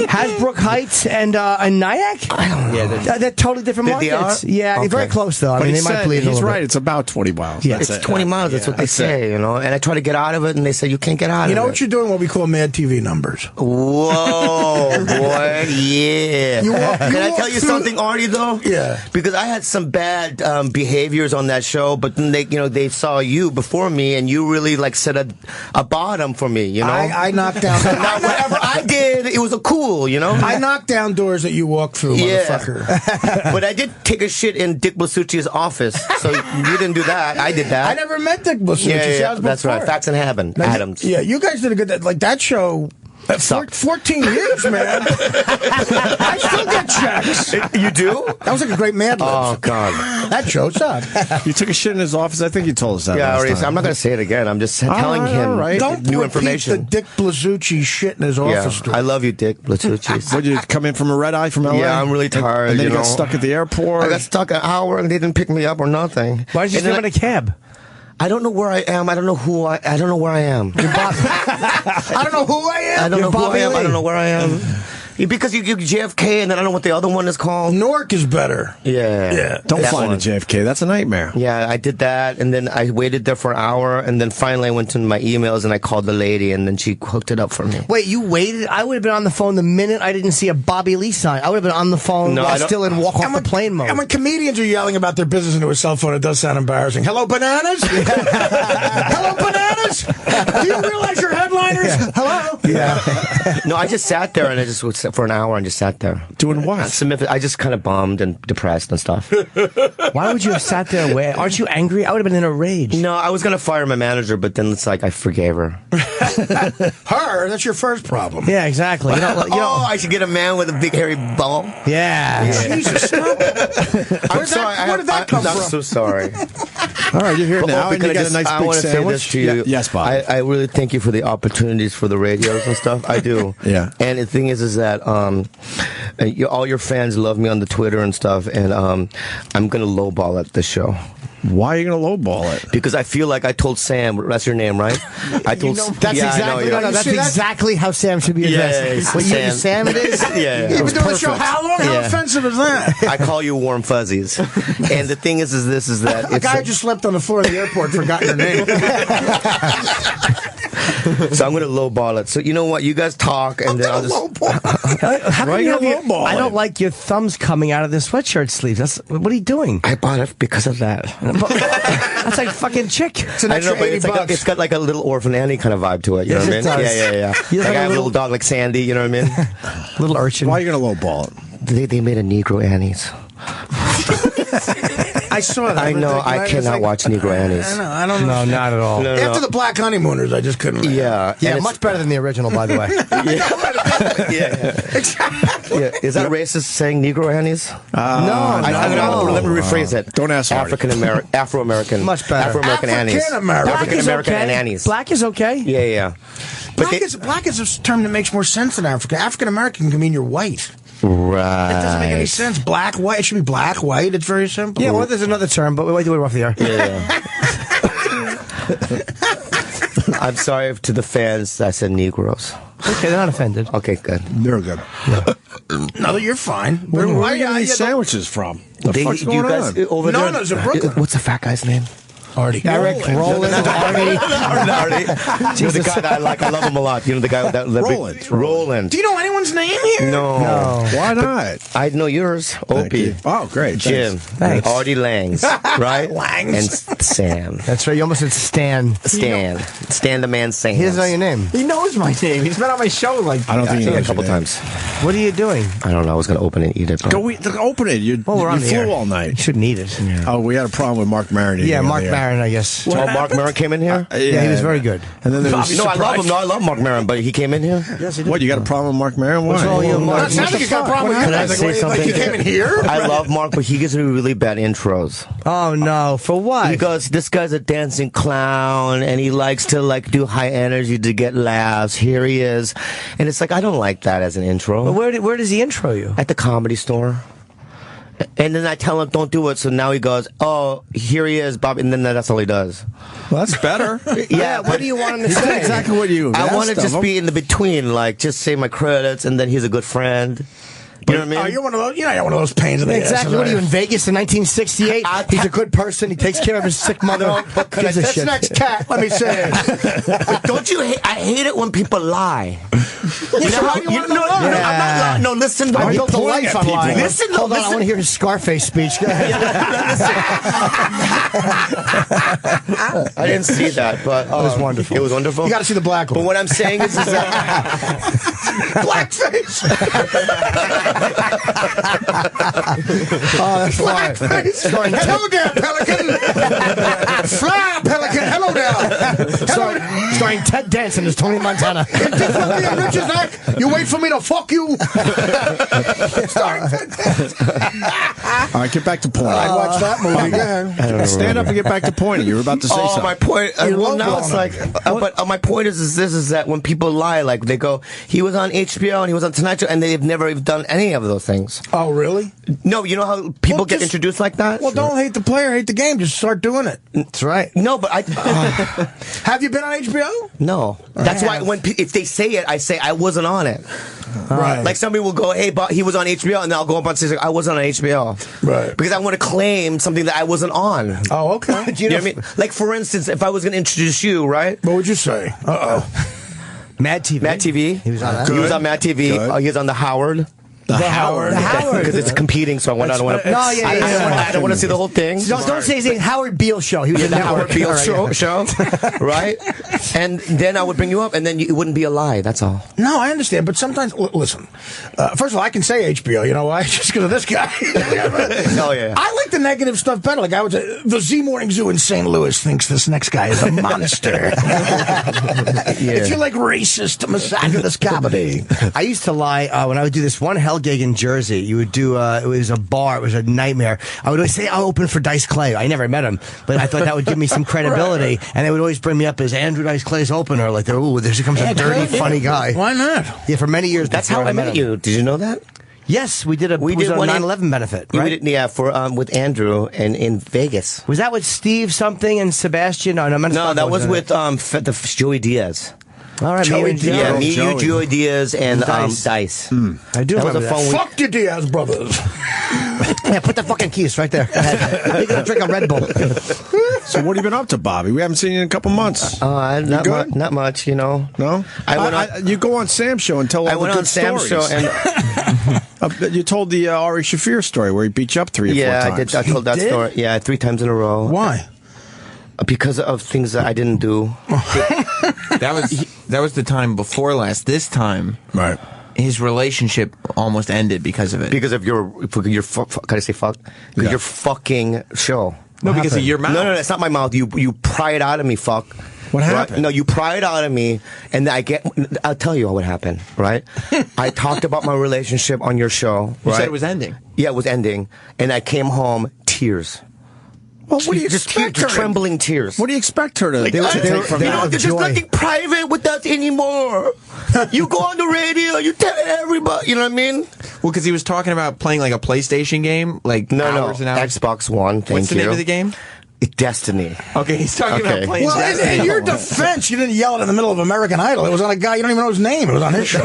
Hasbrook Heights and Nyack? Yeah, They're totally different They markets. are? Yeah, Okay. very close, though. I But mean, he they might said, bleed a he's little right. bit. It's about 20 miles. Yeah. That's it's it. 20 miles. That's what they say, you know. And I try to get out of it, and they say you can't get out You of know it. what you're doing? What we call Mad TV numbers. Whoa, boy, yeah. Can I tell you through- something, Artie? Though, Yeah. because I had some bad behaviors on that show, but then they saw you before me, and you really like set a bottom for me, you know. I knocked down. Now, whatever I did, it was a cool, you know. I knocked down doors that you walked through, motherfucker. But I did take a shit in Dick Blasucci's office, so you didn't do that. I did that. I never met Dick Blasucci. Yeah, I was that's before. right. Facts and Adams. Yeah, you guys did a good. Like that show. 14 years, man. I still get checks. You do? That was like a great Mad Libs. Oh God. That show's up. You took a shit in his office. I think you told us that. Yeah, last Artie, time. I'm not going to say it again. I'm just telling him all right. Don't new repeat information. the Dick Blasucci shit in his office. I love you, Dick Blasucci. What, you come in from a red eye from LA? Yeah, I'm really tired. And then you you got know. stuck at the airport. I got stuck an hour and they didn't pick me up or nothing. Why did you And sleep then in a cab? I don't know where I am. I don't know who I don't know where I am. I don't know who I am. I don't know who Bobby I am. Lee. I don't know where I am. Because you give JFK and then I don't know what the other one is called. Newark is better. Yeah. Don't That fly one. to JFK. That's a nightmare. Yeah, I did that, and then I waited there for an hour, and then finally I went to my emails and I called the lady, and then she hooked it up for me. Wait, you waited? I would have been on the phone the minute I didn't see a Bobby Lee sign. I would have been on the phone No, I while don't- still in walk off the plane mode. And when comedians are yelling about their business into a cell phone, it does sound embarrassing. Hello, bananas? Hello, bananas? Do you realize you're headliners? Hello? Yeah. No, I just sat there and I just would sit for an hour and just sat there. Doing what? I just kind of bummed and depressed and stuff. Why would you have sat there? Aren't you angry? I would have been in a rage. No, I was going to fire my manager, but then it's like I forgave her. Her? That's your first problem. Yeah, exactly. You know, I should get a man with a big hairy ball. yeah. Jesus, stop it. I'm sorry. Where did that come from? I'm so sorry. All right, you're here But, now, Opie, and you can I got just- a nice I big want to say sandwich. this to you. Yeah, yes, Bob. I really thank you for the opportunities for the radios and stuff. I do. Yeah. And the thing is that all your fans love me on the Twitter and stuff, and I'm gonna lowball at this show. Why are you going to lowball it? Because I feel like I told Sam, that's your name, right? I told That's yeah, I know, exactly yeah. that's You see that? exactly how Sam should be Yeah, addressed. yeah, What you Sam. Sam it is? Yeah. You've been doing the show how long? How Yeah. offensive is that? I call you warm fuzzies. And the thing is that A it's guy just slept on the floor of the airport, forgot your name. So I'm going to lowball it. So you know what? You guys talk, and then I'll just. How come you have I don't like your thumbs coming out of the sweatshirt sleeves. What are you doing? I bought it because of that. That's like fucking chick. It's an extra $80. It's got like a little Orphan Annie kind of vibe to it. You know what I mean? Yes, it does. Yeah. Like I have a little dog like Sandy. You know what I mean? Little urchin. Why are you going to lowball it? They made a Negro Annie's. I saw that. I know. I cannot watch Negro Annie's. I don't know. No, not at all. No. After the Black Honeymooners, I just couldn't. Yeah. Yeah, much better than the original, by the way. Yeah. Is that racist saying Negro Annie's? No, Let me rephrase it. Don't ask Artie. Afro-American. Much better. Afro-American Annie's. African-American and Annie's. Black is okay. Yeah. But Black is a term that makes more sense than African. African American can mean you're white. Right. It doesn't make any sense. Black, white. It should be black, white. It's very simple. Yeah, well, there's another term, but we wait till we're off the air. Yeah. I'm sorry to the fans that I said Negroes. Okay, they're not offended. Okay, good. They're good. No, you're fine. Where are you getting these sandwiches from? The fuck's you going guys on? over there? No, it's in Brooklyn. What's the fat guy's name? Artie. Eric, Roland, Artie. Artie. You know the guy that I like. I love him a lot. You know the guy that Roland. Do you know anyone's name here? No. Why not? I know yours. Opie. Oh, great. Jim. Thanks. Artie Lange. Right? Lange. And Sam. That's right. You almost said Stan. Stan the man Sam. He doesn't know your name. He knows my name. He's been on my show like. I don't think he a knows couple your name. times. What are you doing? I don't know. I was going to open it and eat it. But Open it. You Well, we're on the flew air. all You night. shouldn't eat it. Oh, we had a problem with Mark Maron. Yeah, Mark Maron, I guess. Oh, Mark Maron came in here? Yeah, he was very good. And then there was No, I love him. No, I love Mark Maron, but he came in here? Yes, he did. What, you got a problem with Mark Maron? Why? What's wrong with you, Mark? It sounds like you got a problem with Can you. I say something? Like you came in here? I love Mark, but he gives me really bad intros. Oh, no. For what? He goes, this guy's a dancing clown, and he likes to like do high energy to get laughs. Here he is. And it's like, I don't like that as an intro. But where does he intro you? At the Comedy Store. And then I tell him, don't do it. So now he goes, oh, here he is, Bob. And then that's all he does. Well, that's better. Yeah, What do you want him to He did say? exactly what you I want to asked just of him. be in the between, like just say my credits, and then he's a good friend. You know what I mean? Oh, you're one of those. You're one of those pains in the ass. Exactly. What are you in Vegas in 1968? He's a good person. He takes care of his sick mother. Gives a This shit. next cat, let me say it. Don't you hate? I hate it when people lie. You so how do you want them to lie? I'm not lying. No, listen. I built a pointing life at on people? lying. Listen, Hold on, I want to hear his Scarface speech. Go ahead. I didn't see that, but It was wonderful. It was wonderful. You got to see the black one. But what I'm saying is that Blackface. Oh, that's fine. Blackface. Hello there, Pelican. Fly, Pelican. Hello there. Starring Ted Danson as Tony Montana. Is this what me and Richard's like? You wait for me to fuck you? Starring Ted Danson. All right, get back to point. I watched that movie. Go ahead. Stand up and get back to pointing. You were about to say something. my point. You Well, love now it's blowing like, but my point is that when people lie, like they go, he was on HBO and he was on Tonight Show, and they've never even done any of those things. Oh, really? No, you know how people Well, get just- introduced like that? Well, don't hate the player, hate the game. Just start doing it. That's right. No, but I. Have you been on HBO? No. That's why when if they say it, I say I wasn't on it. Right. Like somebody will go, "Hey, but he was on HBO," and then I'll go up on stage like, "I wasn't on HBO," Right. Because I want to claim something that I wasn't on. Oh, okay. Do you know what I mean? Like for instance, if I was going to introduce you, right? What would you say? Uh-oh. Mad TV. Mad TV. He was on that. He was on Mad TV. Good. He was on the Howard. The Howard. The Howard. Because it's competing, so I want. I don't want to. No, yeah, I don't want to see the whole thing. Don't say his name. Howard Beale show. He was in The that Howard Beale show, right? And then I would bring you up, and then it wouldn't be a lie. That's all. No, I understand, but sometimes, listen. First of all, I can say HBO. You know why? Just because of this guy. Oh yeah. I like the negative stuff better. Like I would say, the Z Morning Zoo in St. Louis thinks this next guy is a monster. If you like racist, misogynist comedy. I used to lie when I would do this one hell gig in Jersey. You would do it was a bar. It was a nightmare. I would always say I'll open for Dice Clay. I never met him, but I thought that would give me some credibility. And they would always bring me up as Andrew Dice Clay's opener. Like, ooh, there comes a dirty, funny guy. Why not? Yeah, for many years. That's before how I met him. you. Did you know that? Yes, we did a We did a one in- 9/11 benefit, You right? did, yeah, for with Andrew and in Vegas. Was that with Steve something and Sebastian? No, No, that was with Joey Diaz. All right, Joey me and Diaz. Yeah, me, Joey. you, Joey Diaz, and Dice. I do That was remember a that. fun week. Fuck the Diaz brothers. Yeah, put the fucking keys right there. You're gonna drink a Red Bull. So what have you been up to, Bobby? We haven't seen you in a couple months. Not much, you know. No? You go on Sam's show and tell all I the went good on Sam's show stories. and You told the Ari Shafir story where he beat you up 3 or 4 yeah, times. I told that did? story. Yeah, 3 times in a row. Why? Because of things that I didn't do. That was the time before last. This time, Right. his relationship almost ended because of it. Because of your can I say fuck? Yeah. Your fucking show. No, because of your mouth. No, it's not my mouth. You pry it out of me, fuck. What happened? Right? No, you pry it out of me, and I'll tell you what happened, right? I talked about my relationship on your show, You right? said it was ending. Yeah, it was ending, and I came home, tears. Well, what do you Just expect her? trembling tears. What do you expect her to take from You know, that? there's nothing private with us anymore. You go on the radio, you tell everybody, you know what I mean? Well, because he was talking about playing like a PlayStation game, like hours and hours. Xbox One, thank What's the you. name of the game? Destiny. Okay, he's talking Okay. about playing Well, Destiny. in your defense, you didn't yell it in the middle of American Idol. It was on a guy you don't even know his name. It was on his show.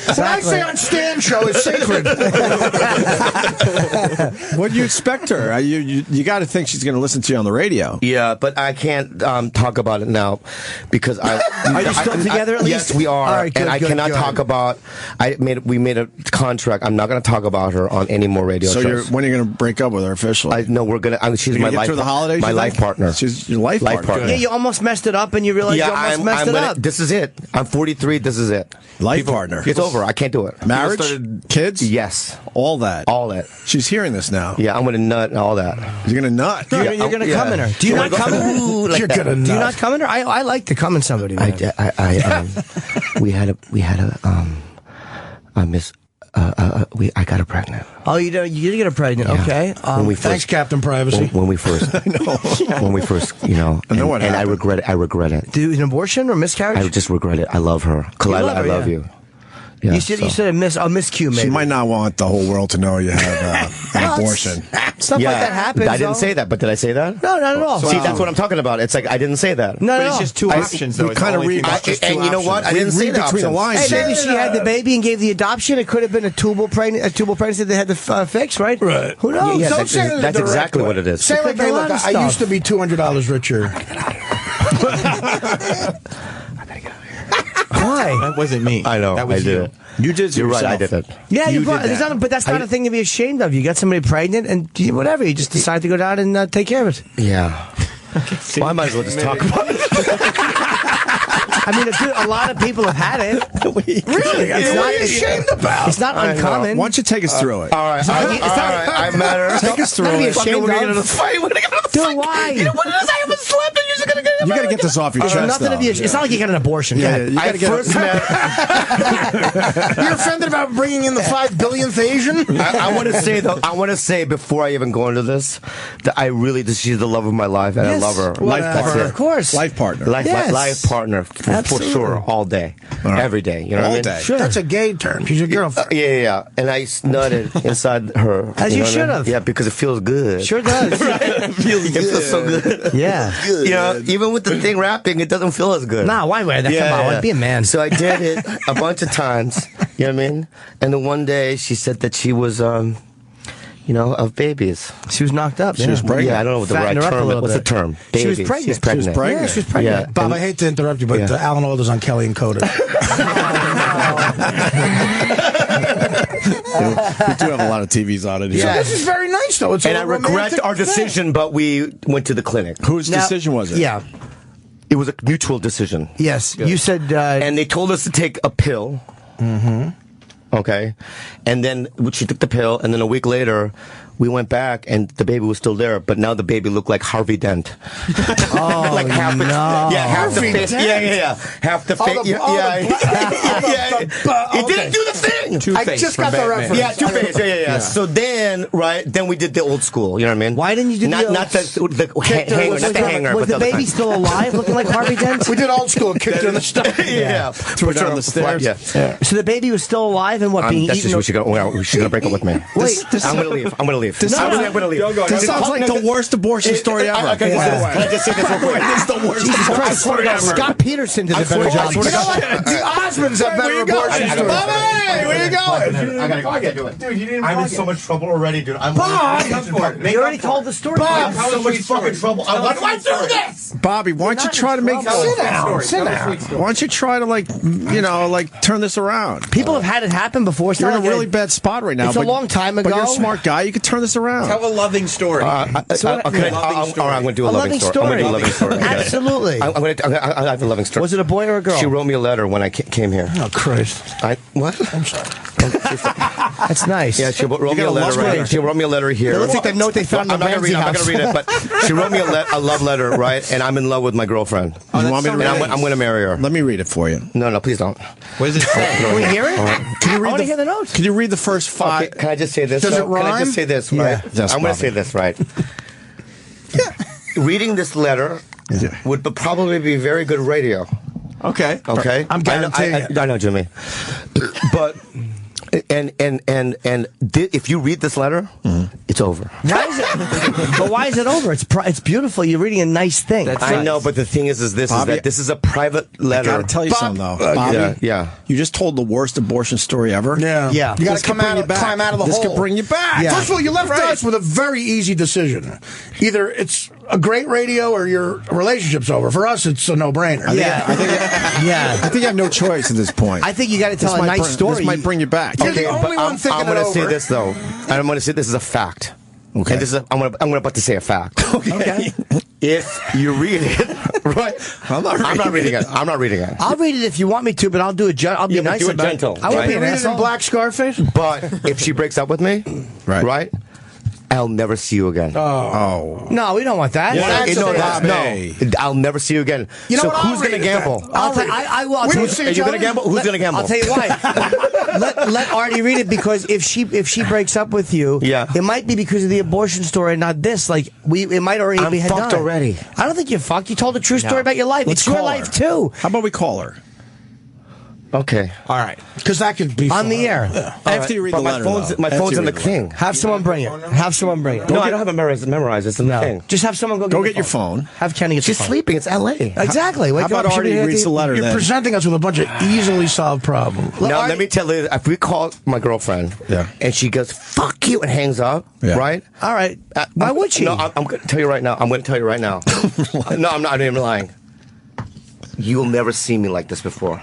What I say on Stan's show is sacred. What do you expect her? You got to think she's going to listen to you on the radio. Yeah, but I can't talk about it now because I. Are you still together at least? Yes, we are, All right, good, and I good, cannot good. talk about. We made a contract. I'm not going to talk about her on any more radio So shows. when are you going to break up with her officially? No, we're gonna. She's You my gonna get life. through the holidays, My you life think? partner. She's your life partner. Yeah, you almost messed it up, and you realized you almost messed it up. This is it. I'm 43. This is it. Life partner. It's over. I can't do it. Marriage? Kids? Yes. All that. All that. She's hearing this now. Yeah, I'm gonna nut and all that. You're going to nut. You're going to come in her. Do you not come in her? Like You're that. gonna Do you nut. not come in her? I like to come in somebody. Man. I got her pregnant. Oh, you did get her pregnant. Yeah. Okay. When we Thanks, Captain Privacy. When we first, when we first, you know, I know what and I happened. regret it. I regret it. Do an abortion or miscarriage? I just regret it. I love her. You love I her, love yeah. you. Yeah, you said a miscue, maybe. She might not want the whole world to know you had an abortion. Stuff like that happens. I didn't though. say that, but did I say that? No, not at all. See, that's what I'm talking about. It's like I didn't say that. No, But no, it's no. just two options, though. we It's the kinda only read- thing that's just two and you know what? I We didn't say read the between the options. lines. Hey, maybe she had the baby and gave the adoption. It could have been a tubal pregnancy they had to fix, right? Right. Who knows? Yeah, Don't say it in a that's direct exactly way. what it is. Say like, It could be hey, a look, lot of I used to stuff. be $200 richer. Why? That wasn't me. I know. That was I did you. it. You did You're right. I yourself. did it. Yeah, You brought, did there's that. not, but that's not a thing to be ashamed of. You got somebody pregnant and whatever. You just decide to go down and take care of it. Yeah. Well, I might as well just talk about it. I mean, a lot of people have had it. Really? It's What not are you ashamed about? It's not uncommon. Why don't you take us through it? All right. not like- it's not like- I met her. Take us through Not to be it. ashamed We're gonna of. get in a fight. We're gonna get in a Dude, fight. why? You know what it is? I haven't slept and you're just gonna get. You got to get this off your There's chest. nothing to be. though. It's not like you got an abortion. Yeah, Yeah. you gotta I get first met. You're offended about bringing in the 5 billionth Asian? I want to say though. I want to say before I even go into this that I really she's the love of my life and Yes. I love her. Life That's partner. it. Of course. Life partner. Yes. Life partner for Absolutely. sure all day, right. every day. You know All what I mean? day. Sure. That's a gay term. She's your girlfriend. Yeah. And I snutted inside her. As you know what I should mean? have. Yeah, because it feels good. Sure does. It feels so good. Yeah. You know, even with the thing wrapping, it doesn't feel as good. Nah, why wear that? Come on, be a man. So I did it a bunch of times. You know what I mean? And then one day she said that she was, of babies. She was knocked up. She was pregnant. Yeah, I don't know what the Fattened right her up a term is. little What's the bit. term? She was Babies. pregnant. She's pregnant. She was pregnant. Yeah, she was pregnant. Yeah. Bob, I hate to interrupt you, but Yeah. Alan Alda's on Kelly and Coda. We do have a lot of TVs on it. So Here. this is very nice, though. It's And a I regret romantic our thing. decision, but we went to the clinic. Whose Now- decision was it? Yeah. It was a mutual decision. Yes. You said. And they told us to take a pill. Mm-hmm. Okay. And then she took the pill, and then a week later, we went back, and the baby was still there, but now the baby looked like Harvey Dent. Oh, like half no. half the Harvey face. Dent? Yeah. Half the face. the- all the- It didn't do the thing. I just got the reference. Yeah, Two-Face. Yeah. So then we did the old school. You know what I mean? Why didn't you do not the- not the hanger, was not the hanger, was but the other baby kind. still alive, looking like Harvey Dent? We did old school, kicked her in the stomach. Yeah. Threw her down the stairs. Yeah. So the baby was still alive and what? Being That's eaten? just she's gonna break up with me. Wait, I'm gonna leave. leave. This sounds I'm going to leave. This sounds like the worst abortion story ever. Can I just say this real quick? This is the worst Jesus abortion Christ, story ever. Scott Peterson did a better job. You know what? The Osmonds have better abortion stories. Bobby, where you going? I gotta do it. Dude, you didn't. I'm in so much trouble already, dude. I'm You already told the story. I'm in so much fucking trouble. Why do I do this? Bobby, why don't you try to make... Sit down. Why don't you try to, like, turn this around? People have had it happen before. It's You're not in a like really bad spot right now. It's a long time ago. But you're a smart guy. You could turn this around. Tell a loving story. All right, I'm going to do a loving story. I'm going to do a loving story. Absolutely. I have a loving story. Was it a boy or a girl? She wrote me a letter when I came here. Oh, Christ. What? I'm sorry. That's nice. Yeah, she wrote me a letter. Right? She wrote me a letter here. It looks like the note they found in the Ramsey I'm not house. going to read it, but she wrote me a love letter, right? And I'm in love with my girlfriend. You want me to read it? I'm going to marry her. Let me read it for you. No, please don't. What does it say? Can we hear it? Can you I read want to hear the note. Can you read the first five? Okay, can I just say this? Does it Can I rhyme? just say this, Yeah. right? Yes, I'm going to Bobby. say this, right? Reading this letter would probably be very good radio. Okay. Okay, I'm guaranteeing I know, Jimmy. But if you read this letter, it's over. Why is it? But why is it over? It's beautiful. You're reading a nice thing. I know, but the thing is Bobby, that this is a private letter. I gotta tell you something though, Bobby. Yeah. You just told the worst abortion story ever. Yeah. Yeah. You got This to could bring you back. climb out of the This hole. could bring you back. Yeah. First of all, you left us with a very easy decision. Either it's a great radio or your relationship's over. For us, it's a no-brainer. Yeah. I think you have no choice at this point. I think you got to tell a nice story. This might bring you back. You're the only one thinking I'm going it to say over. this though. And I'm going to say this is a fact. Okay. And this is I'm about to say a fact. Okay. If you read it, right? I'm not reading it. I'm not reading it. I'll read it if you want me to, but I'll do it. I'll be Yeah, but nice do it about gentle, it. I won't right? be an Read it in asshole. Black Scarface? But if she breaks up with me, Right. I'll never see you again. Oh. No, we don't want that. I'll never see you again. You know so what? I'll who's going to read it then. gamble? I'll tell you, I will. I'll We tell will you- see Are you going to gamble? Who's going to gamble? I'll tell you why. let Artie read it, because if she breaks up with you, Yeah. it might be because of the abortion story and not this. Like it might already I'm be had fucked done. already. I don't think you're fucked. You told a true story about your life. Let's It's your call life her. too. How about we call her? Okay. All right. Because that could be On fun. the air. After you read But the letter, my though. phone's After in you the read thing. Have someone bring it. Have someone bring it. No, I don't have it memorized. It's in the thing. Just have someone go. Go the get your phone. Have Kenny get She's the phone. sleeping. It's L.A. Exactly. Wake How about up. Artie reads the letter You're then? presenting us with a bunch of easily solved problems. Now, Artie- let me tell you, if we call my girlfriend, Yeah. and she goes, fuck you, and hangs up, Yeah. right? All right. Why would she? No, I'm going to tell you right now. I'm going to tell you right now. No, I'm not even lying. You will never see me like this before.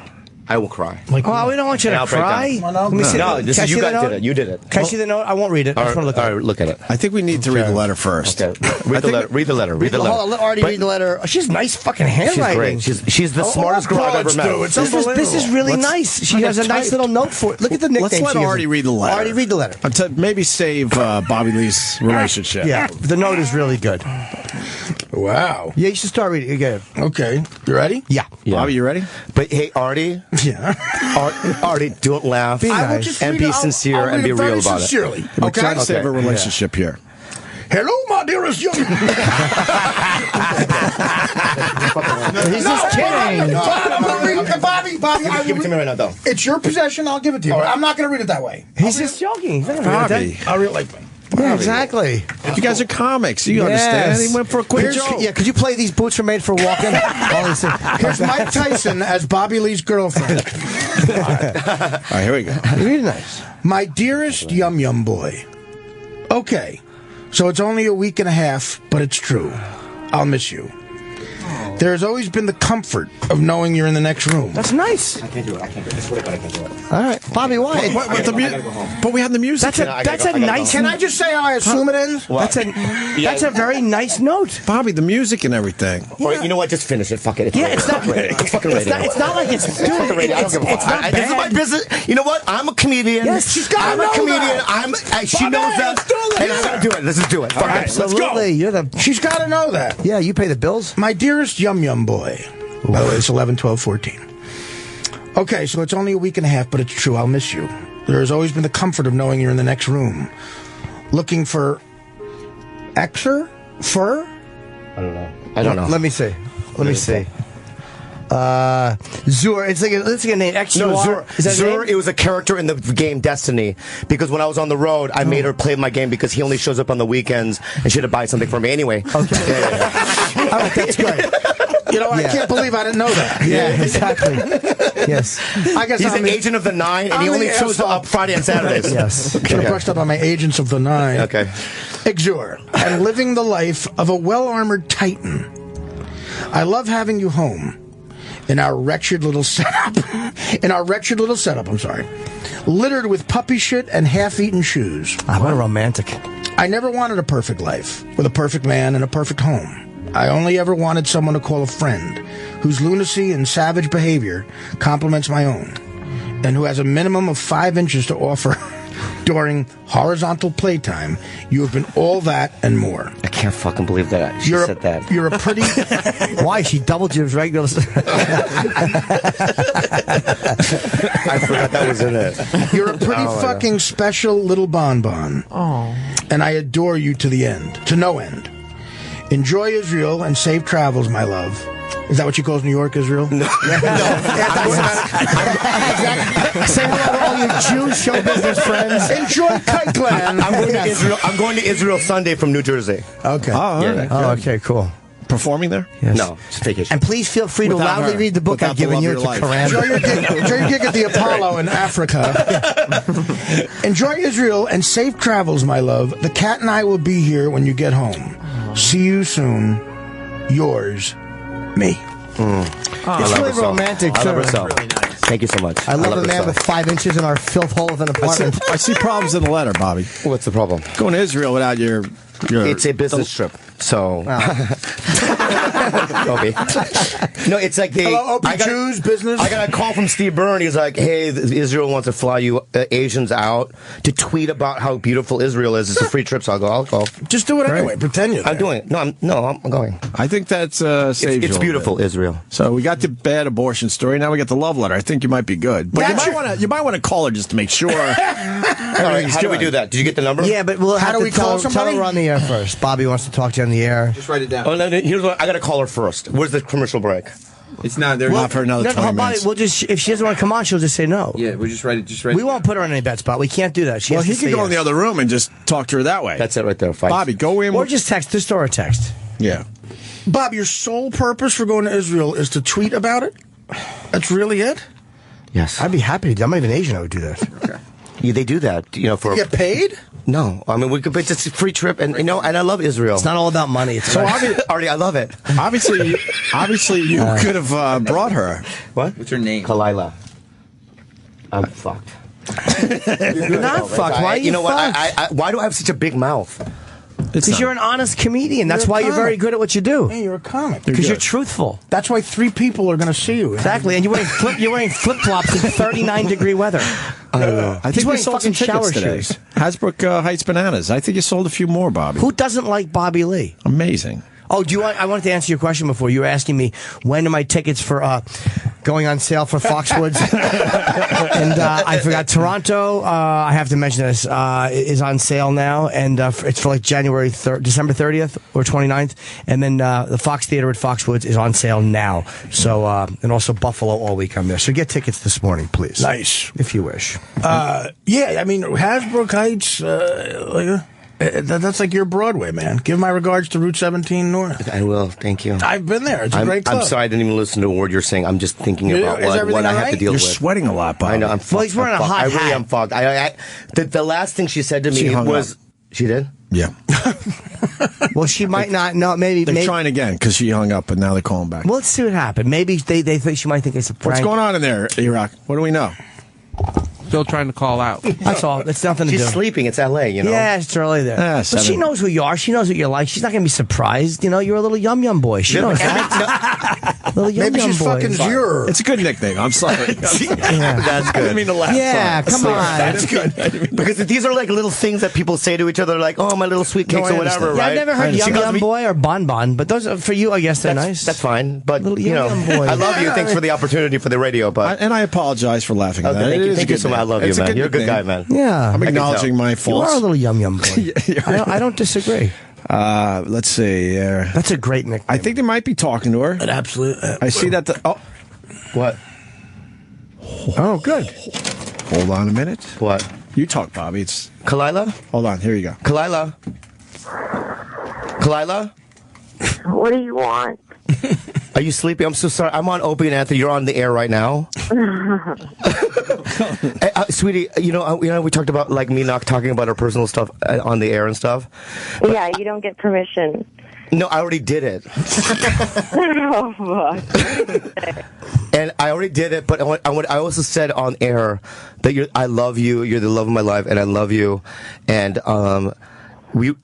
I will cry. Oh, we don't want you And to I'll break cry. down. Let me see. No, this Can I is see you the guys note? did it. You did it. Can I see the note? I won't read it. I just want to look at it. look at it. I think we need to read the letter first. Okay. Read the letter. Read the letter. Read the letter. Hold on, let Artie read the letter. Oh, she's nice fucking She's handwriting. great. She's the smartest girl I've ever met. This is really nice. She has a nice little note for it. Look at the nickname. Let's let she gives Artie it. read the letter. Artie, read the letter. Maybe save Bobby Lee's relationship. Yeah, the note is really good. Wow. Yeah, you should start reading it again. Okay. You ready? Yeah. Bobby, you ready? But hey, Artie, Yeah. Artie, don't laugh. Be I will nice. just And read be it. I'll sincere and read be it very real about it. sincerely. We're Okay? trying to save a relationship here. Hello, my dearest young. He's just kidding. Bobby, I Give it to me right now, though. It's your possession. I'll give it to you. But I'm not going to read it that way. He's just joking. He's not gonna read Bobby. that. I'll read it like that. Yeah, exactly. You guys are comics. You Yes. understand. He went for a quick joke. Yeah, could you play These Boots Are Made for Walking? Here's Mike Tyson as Bobby Lee's girlfriend. All right, here we go. Really nice. My dearest Yum Yum boy. Okay, so it's only a week and a half, but it's true. I'll miss you. There has always been the comfort of knowing you're in the next room. That's nice. I can't do it. I can't do it. I swear to God, I can't do it. All right, Bobby, why? But we had the music. That's a nice. Can I just say how I assume it ends? That's a very nice note. Bobby, the music and everything. Or, you know what? Just finish it. Fuck it. Yeah, it's not. It's fucking radio. It's not like it's. Dude, Fucking radio. I don't give a fuck. it's not This is my bad. business. You know what? I'm a comedian. Yes, she's gotta I'm a know comedian. that. She knows that. let's do it. And I'm gonna do it. Let's just do it. Fuck it. Absolutely, you're the. She's got to know that. Yeah, you pay the bills. My dearest Yum Yum boy. By the way, it's 11, 12, 14. Okay, so it's only a week and a half, but it's true. I'll miss you. There has always been the comfort of knowing you're in the next room. Looking for Fur? I don't know. Let me see. Let me see. Zur. It's like a name. No, Zur. Is that Zur, name? it was a character in the game Destiny. Because when I was on the road, I made her play my game because he only shows up on the weekends and she had to buy something for me anyway. Okay. Yeah. All right, that's great. You know, I can't believe I didn't know that. Yeah, exactly. Yes. I guess He's I'm an agent of the 9, and I'm he only the shows asshole. up Friday and Saturdays. Yes. Should have brushed up on my agents of the 9. Okay. Exur. I'm living the life of a well-armored titan. I love having you home in our wretched little setup. I'm sorry. Littered with puppy shit and half-eaten shoes. Ah, what a romantic. I never wanted a perfect life with a perfect man and a perfect home. I only ever wanted someone to call a friend whose lunacy and savage behavior complements my own, and who has a minimum of 5 inches to offer during horizontal playtime. You have been all that and more. I can't fucking believe that she said that. You're a pretty... Why? She doubled Jim's regular... I forgot that was in it. You're a pretty fucking special little bonbon. Oh. And I adore you to the end. To no end. Enjoy Israel and safe travels, my love. Is that what she calls New York, Israel? No. Say hello to all your Jewish show business friends. Enjoy Kiteland. I'm going to Israel Sunday from New Jersey. Okay. Oh, okay, cool. Performing there? Yes. No, it's vacation. And please feel free to Without loudly her. read the book Without I've the given love you. of It's your a life. Enjoy Quran. your gig at the Apollo in Africa. Enjoy Israel and safe travels, my love. The cat and I will be here when you get home. See you soon. Yours, me. It's really romantic, I too. love her so. Thank you so much. I love a her man so. with 5 inches in our filth hole of an apartment. I see problems in the letter, Bobby. What's the problem? Going to Israel without your It's a business trip, so. Okay. No, it's like they. Hello, Opie, Jews, business. I got a call from Steve Byrne. He's like, "Hey, Israel wants to fly you Asians out to tweet about how beautiful Israel is. It's a free trip, so I'll go. Just do it anyway. Pretend you're there. I'm doing it. No, I'm going. I think that's saves you a It's little beautiful, bit. Israel. So we got the bad abortion story. Now we got the love letter. I think you might be good, but you might want to call her just to make sure. All right, how do we do that? Did you get the number? Yeah, but we'll How have do to we call tell somebody? her we're on the air first. Bobby wants to talk to you on the air. Just write it down. Oh no, here's what I got to call her first. Where's the commercial break? It's not there. Not for another 20 Bobby, minutes. we'll just, if she doesn't want to come on, she'll just say no. Yeah, we just write it. We won't put her on any bet spot. We can't do that. She Well, has he to could say go in the yes. other room and just talk to her that way. That's it right there. Five. Bobby, go in. Or just text. Just throw her a text. Yeah. Bob, your sole purpose for going to Israel is to tweet about it? That's really it? Yes. I'd be happy to do. I'm not even Asian. I would do that. Okay. Yeah, they do that. For You get paid? no. I mean, it's just a free trip, and and I love Israel. It's not all about money. It's So about, Artie, I love it. obviously, you could have brought her. What? What's her name? Kalila. I'm fucked. you're not fucked. Why are you know what? fucked? Why do I have such a big mouth? Because you're an honest comedian. That's You're a why you're comic. very good at what you do. Hey, you're a comic. Because you're truthful. That's why 3 people are going to see you. Exactly. And you're wearing flip flops in 39-degree weather. I think we wearing sold some fucking tickets shower today. shoes. Hasbrook Heights Bananas. I think you sold a few more, Bobby. Who doesn't like Bobby Lee? Amazing. Oh, I wanted to answer your question before. You were asking me when are my tickets for going on sale for Foxwoods, and I forgot Toronto. I have to mention this is on sale now, and it's for like December 30th or 29th, and then the Fox Theater at Foxwoods is on sale now. So and also Buffalo all week I'm there. So get tickets this morning, please. Nice. If you wish. Yeah, I mean, Hasbrook Heights, that's like your Broadway, man. Give my regards to Route 17 North. I will. Thank you. I've been there. It's a great club. I'm sorry I didn't even listen to a word you're saying. I'm just thinking Yeah, about is everything what I all have to right? deal You're with. sweating a lot, Bobby. I know. I'm fucked. Well, he's wearing I'm a fucked. hot I really hat. am fucked. The last thing she said to She me hung was, up. she did? Yeah. Well, she might not. No, maybe. They're trying again because she hung up, and now they're calling back. Well, let's see what happened. Maybe they think she might think it's a prank. What's going on in there, Iraq? What do we know? Still trying to call out. That's all. That's nothing to She's do. sleeping. It's L.A., you know? Yeah, it's early there. But 7. she knows who you are. She knows what you're like. She's not going to be surprised. You know, you're a little yum boy. She knows that. Little yum Maybe she's boy. fucking Zure. It's a good nickname. I'm sorry. That's good. I didn't mean to laugh. Yeah, Sorry. come on. That's good. Because these are like little things that people say to each other, like, oh, my little sweet cakes I or whatever, understand. Yeah, right? I've never heard She calls yum me- boy or bon, but those are, for you, I guess they're nice. That's fine. But, Little you know, yum boy. I love you. Thanks for the opportunity for the radio, but... And I apologize for laughing at Okay, that. thank It you. is a Thank you good so much. I name. love you, It's a man. good You're a good guy, nickname. man. Yeah. I'm can acknowledging my You faults. are a little yum boy. I don't disagree. Let's see. That's a great nickname. I think they might be talking to her. Absolutely. I see that. What? Oh, good. Hold on a minute. What? You talk, Bobby. It's Kalila? hold on. Here you go. Kalila? Kalila? What do you want? Are you sleeping? I'm so sorry. I'm on Opie and Anthony. You're on the air right now. Sweetie, you know, we talked about like me not talking about our personal stuff on the air and stuff. Yeah, you don't get permission. No, I already did it. Oh, fuck. And I already did it, but I also said on air that I love you. You're the love of my life, and I love you. And I'm in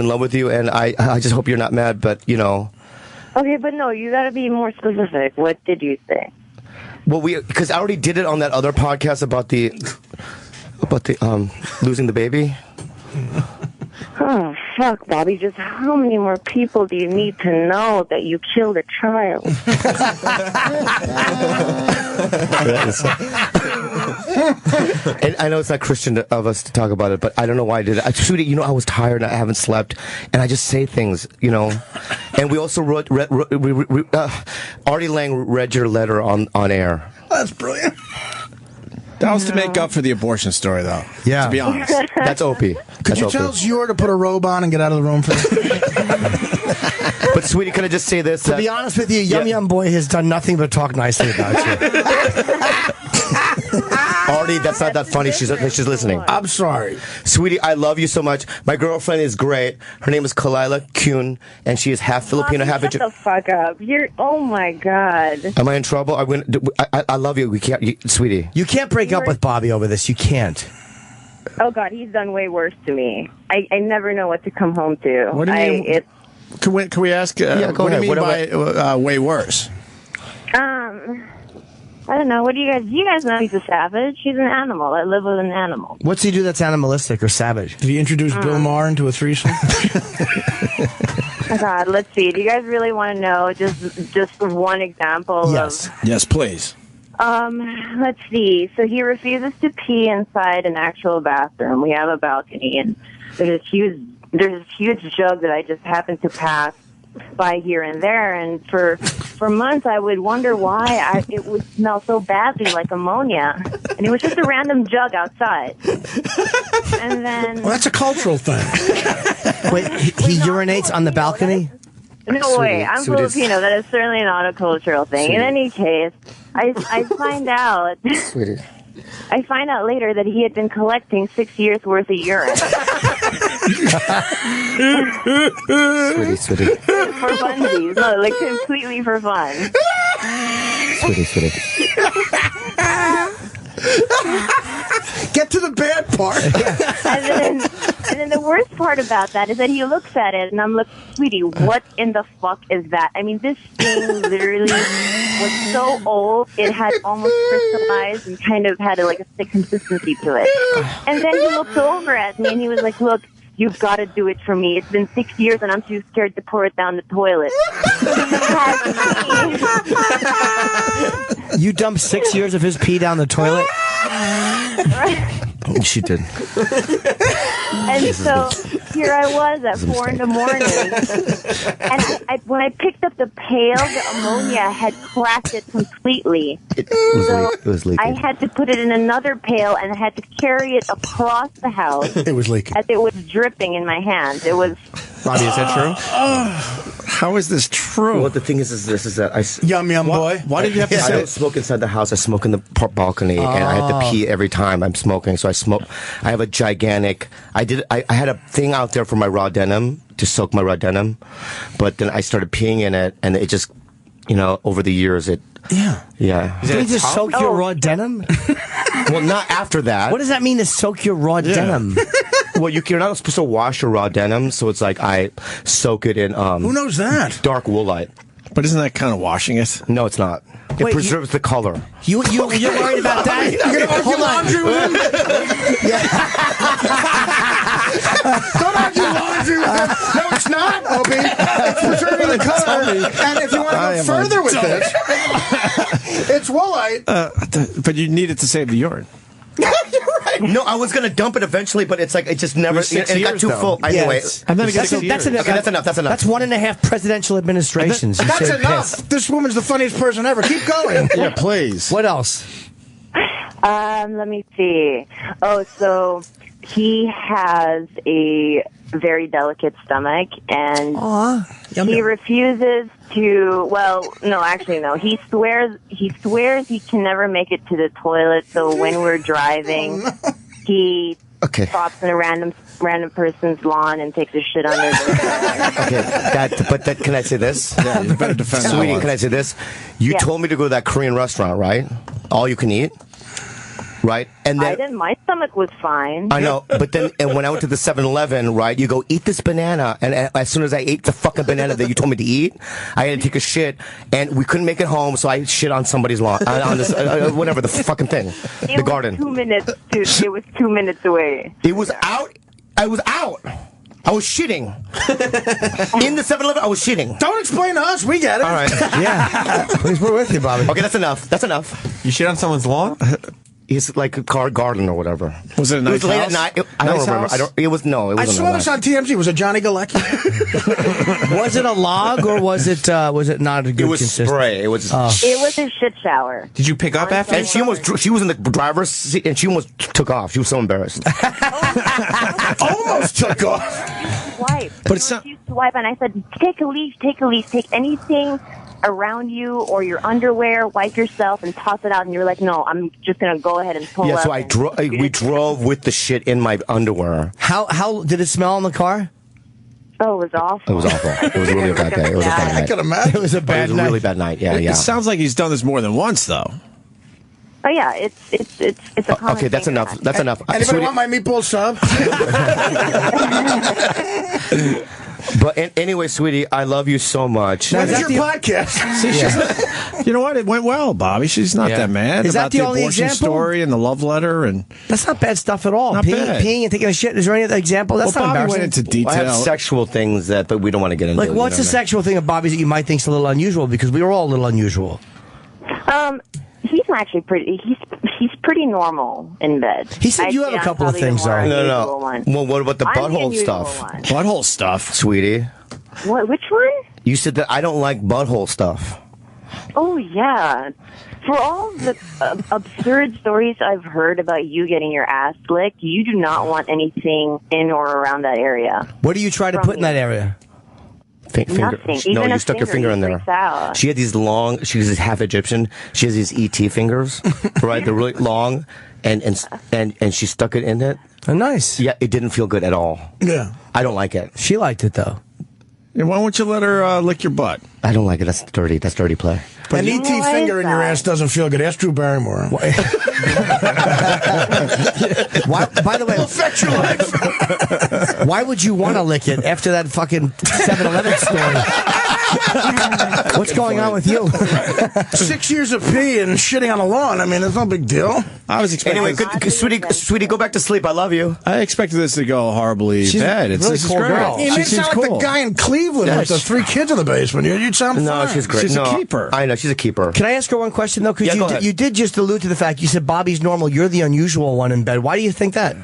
love with you, and I just hope you're not mad, but you know. Okay, but no, you got to be more specific. What did you say? Well, because I already did it on that other podcast about the losing the baby. Oh, fuck, Bobby. Just how many more people do you need to know that you killed a child? And I know it's not Christian of us to talk about it, but I don't know why I did it. Sweetie, you know, I was tired and I haven't slept, and I just say things, you know. And we also Artie Lange read your letter on air. That's brilliant. That was to make up for the abortion story, though. Yeah. To be honest. That's Opie. Could you tell Zior to put a robe on and get out of the room for But, sweetie, can I just say this? To be honest with you, Yum Yum Boy has done nothing but talk nicely about you. Artie, that's not that funny. She's listening. I'm sorry. Sweetie, I love you so much. My girlfriend is great. Her name is Kalila Kuhn, and she is half Filipino, half Shut the fuck up. Oh, my God. Am I in trouble? I love you. We can't, sweetie. You can't break up with Bobby over this. You can't. Oh, God, he's done way worse to me. I never know what to come home to. What do you mean? Can we ask? Go what do ahead. you mean by way worse? I don't know. What do you guys know he's a savage? He's an animal. I live with an animal. What's he do that's animalistic or savage? Did he introduce Bill Maher into a threesome? Oh, God, let's see. Do you guys really want to know just one example? Yes. Yes, please. Let's see. So he refuses to pee inside an actual bathroom. We have a balcony, and there's this huge jug that I just happen to pass by here and there, and for months I would wonder why it would smell so badly like ammonia, and it was just a random jug outside. And then, Well, that's a cultural thing. Wait, he urinates on the balcony? No way, I'm Filipino. That is certainly not a cultural thing. In any case, I find out. Sweetie. I find out later that he had been collecting 6 years worth of urine. Sweetie. For funsies. No, like completely for fun. Sweetie. Get to the bad part. And then the worst part about that is that he looks at it, and I'm like, sweetie, what in the fuck is that? I mean, this thing literally was so old, it had almost crystallized and kind of had a thick consistency to it. And then he looked over at me, and he was like, look, you've got to do it for me. It's been 6 years, and I'm too scared to pour it down the toilet. You dumped 6 years of his pee down the toilet? She did. And so here I was at 4 in the morning, and when I picked up the pail, the ammonia had cracked it completely. It was leaking. I had to put it in another pail, and I had to carry it across the house. It was leaking. As it was dripping in my hand. It was... Bobby, is that true? How is this true? Well, the thing is that I... Yum boy. Why did you have to I say don't smoke inside the house. I smoke in the balcony, and I have to pee every time I'm smoking. So I smoke. I have a gigantic. I had a thing out there for my raw denim to soak my raw denim, but then I started peeing in it, and it just, over the years, it. Yeah. Did you just soak your raw denim? Well, not after that. What does that mean to soak your raw denim? Well, you're not supposed to wash your raw denim, so it's like I soak it in. Who knows that? Dark woolite. But isn't that kind of washing it? No, it's not. It preserves the color. You're worried about that? You're going to argue laundry with him? Don't argue laundry with him. No, it's not, Opie. It's preserving the color. And if you want to go further with this, it's woolite. But you need it to save the urine. You're right. No, I was gonna dump it eventually, but it's like it just never. It got too full. Anyway, and then that's enough. Okay, that's enough. That's enough. That's 1.5 presidential administrations. You That's said enough. piss. This woman's the funniest person ever. Keep going. Yeah, please. What else? Let me see. Oh, so he has a very delicate stomach, and he refuses to. Well, no, actually, no. He swears he can never make it to the toilet. So when we're driving, he stops in a random person's lawn and takes a shit on their door. Okay, can I say this? Yeah, you better defend that Sweetie, one. can I say this? You told me to go to that Korean restaurant, right? All you can eat, right? And then I didn't. My stomach was fine. I know, but then and when I went to the 7-Eleven, right, you go, eat this banana. And as soon as I ate the fucking banana that you told me to eat, I had to take a shit, and we couldn't make it home, so I shit on somebody's lawn, on this, whatever, the fucking thing, the garden. It was 2 minutes away. It was out. I was out. I was shitting. In the 7-Eleven, I was shitting. Don't explain to us. We get it. All right. Yeah. Please, we're with you, Bobby. Okay, that's enough. That's enough. You shit on someone's lawn? It's like a car garden or whatever. Was it a nice It was late house? at night. I don't Nice remember. house? It wasn't I a saw nice. this on TMZ. Was it Johnny Galecki? Was it a log or was it not a good It was consistency? spray. It was. It was a shit shower. Did you pick up after? And she was in the driver's seat, and she almost took off. She was so embarrassed. Almost took off. Wipe. But it's not- refused to wipe, and I said, take a leaf, take anything around you or your underwear, wipe yourself and toss it out. And you're like, no, I'm just going to go ahead and pull Yeah, up. so we drove with the shit in my underwear. How did it smell in the car? Oh, it was awful. It was awful. It was really a bad day. It was a bad I night. could imagine. It was a It bad was a night. really bad night. Yeah, yeah. It sounds like he's done this more than once, though. Oh, yeah, it's a common Okay, that's thing. enough. That's enough. Anybody Sweetie, want my meatball sub? but anyway, sweetie, I love you so much. When's your podcast? You know what? It went well, Bobby. She's not that mad Is that about the the only abortion example? story and the love letter. And That's not bad stuff at all. Not bad. Peeing and taking a shit. Is there any other example? That's well, not Bobby went embarrassing. into I have detail. sexual things but we don't want to get into. Like, what's the sexual thing of Bobby's that you might think's a little unusual? Because we were all a little unusual. He's actually pretty. He's pretty normal in bed. He said I'd you have say a I'm couple of probably the things, more though. unusual one. Well, what about the I'm the butthole unusual stuff, one. Butthole stuff. sweetie? What? Which one? You said that I don't like butthole stuff. Oh yeah. For all the absurd stories I've heard about you getting your ass licked, you do not want anything in or around that area. What do you try to put in that area? Finger. Nothing. No, Even you a stuck your finger in he there. freaks out. She had these long. She was half Egyptian. She has these ET fingers, right? They're really long, and she stuck it in it. Oh, nice. Yeah, it didn't feel good at all. Yeah. I don't like it. She liked it, though. And why won't you let her lick your butt? I don't like it. That's dirty. That's dirty play. An ET Why finger is in your that? ass doesn't feel good. Ask Drew Barrymore. Why, by the way, Affect your life. why would you want to lick it after that fucking 7-Eleven story? What's going on with you? 6 years of pee and shitting on a lawn. I mean, it's no big deal. I was expecting. Anyway, sweetie, go back to sleep. I love you. I expected this to go horribly She's bad. a really this is cool great. girl. You She made it seems sound like cool. the guy in Cleveland with the 3 kids in the basement. You'd sound No, fine. she's great. She's a No, keeper. I know she's a keeper. Can I ask her one question, though? Yeah, go Because ahead. you did just allude to the fact you said Bobby's normal. You're the unusual one in bed. Why do you think that?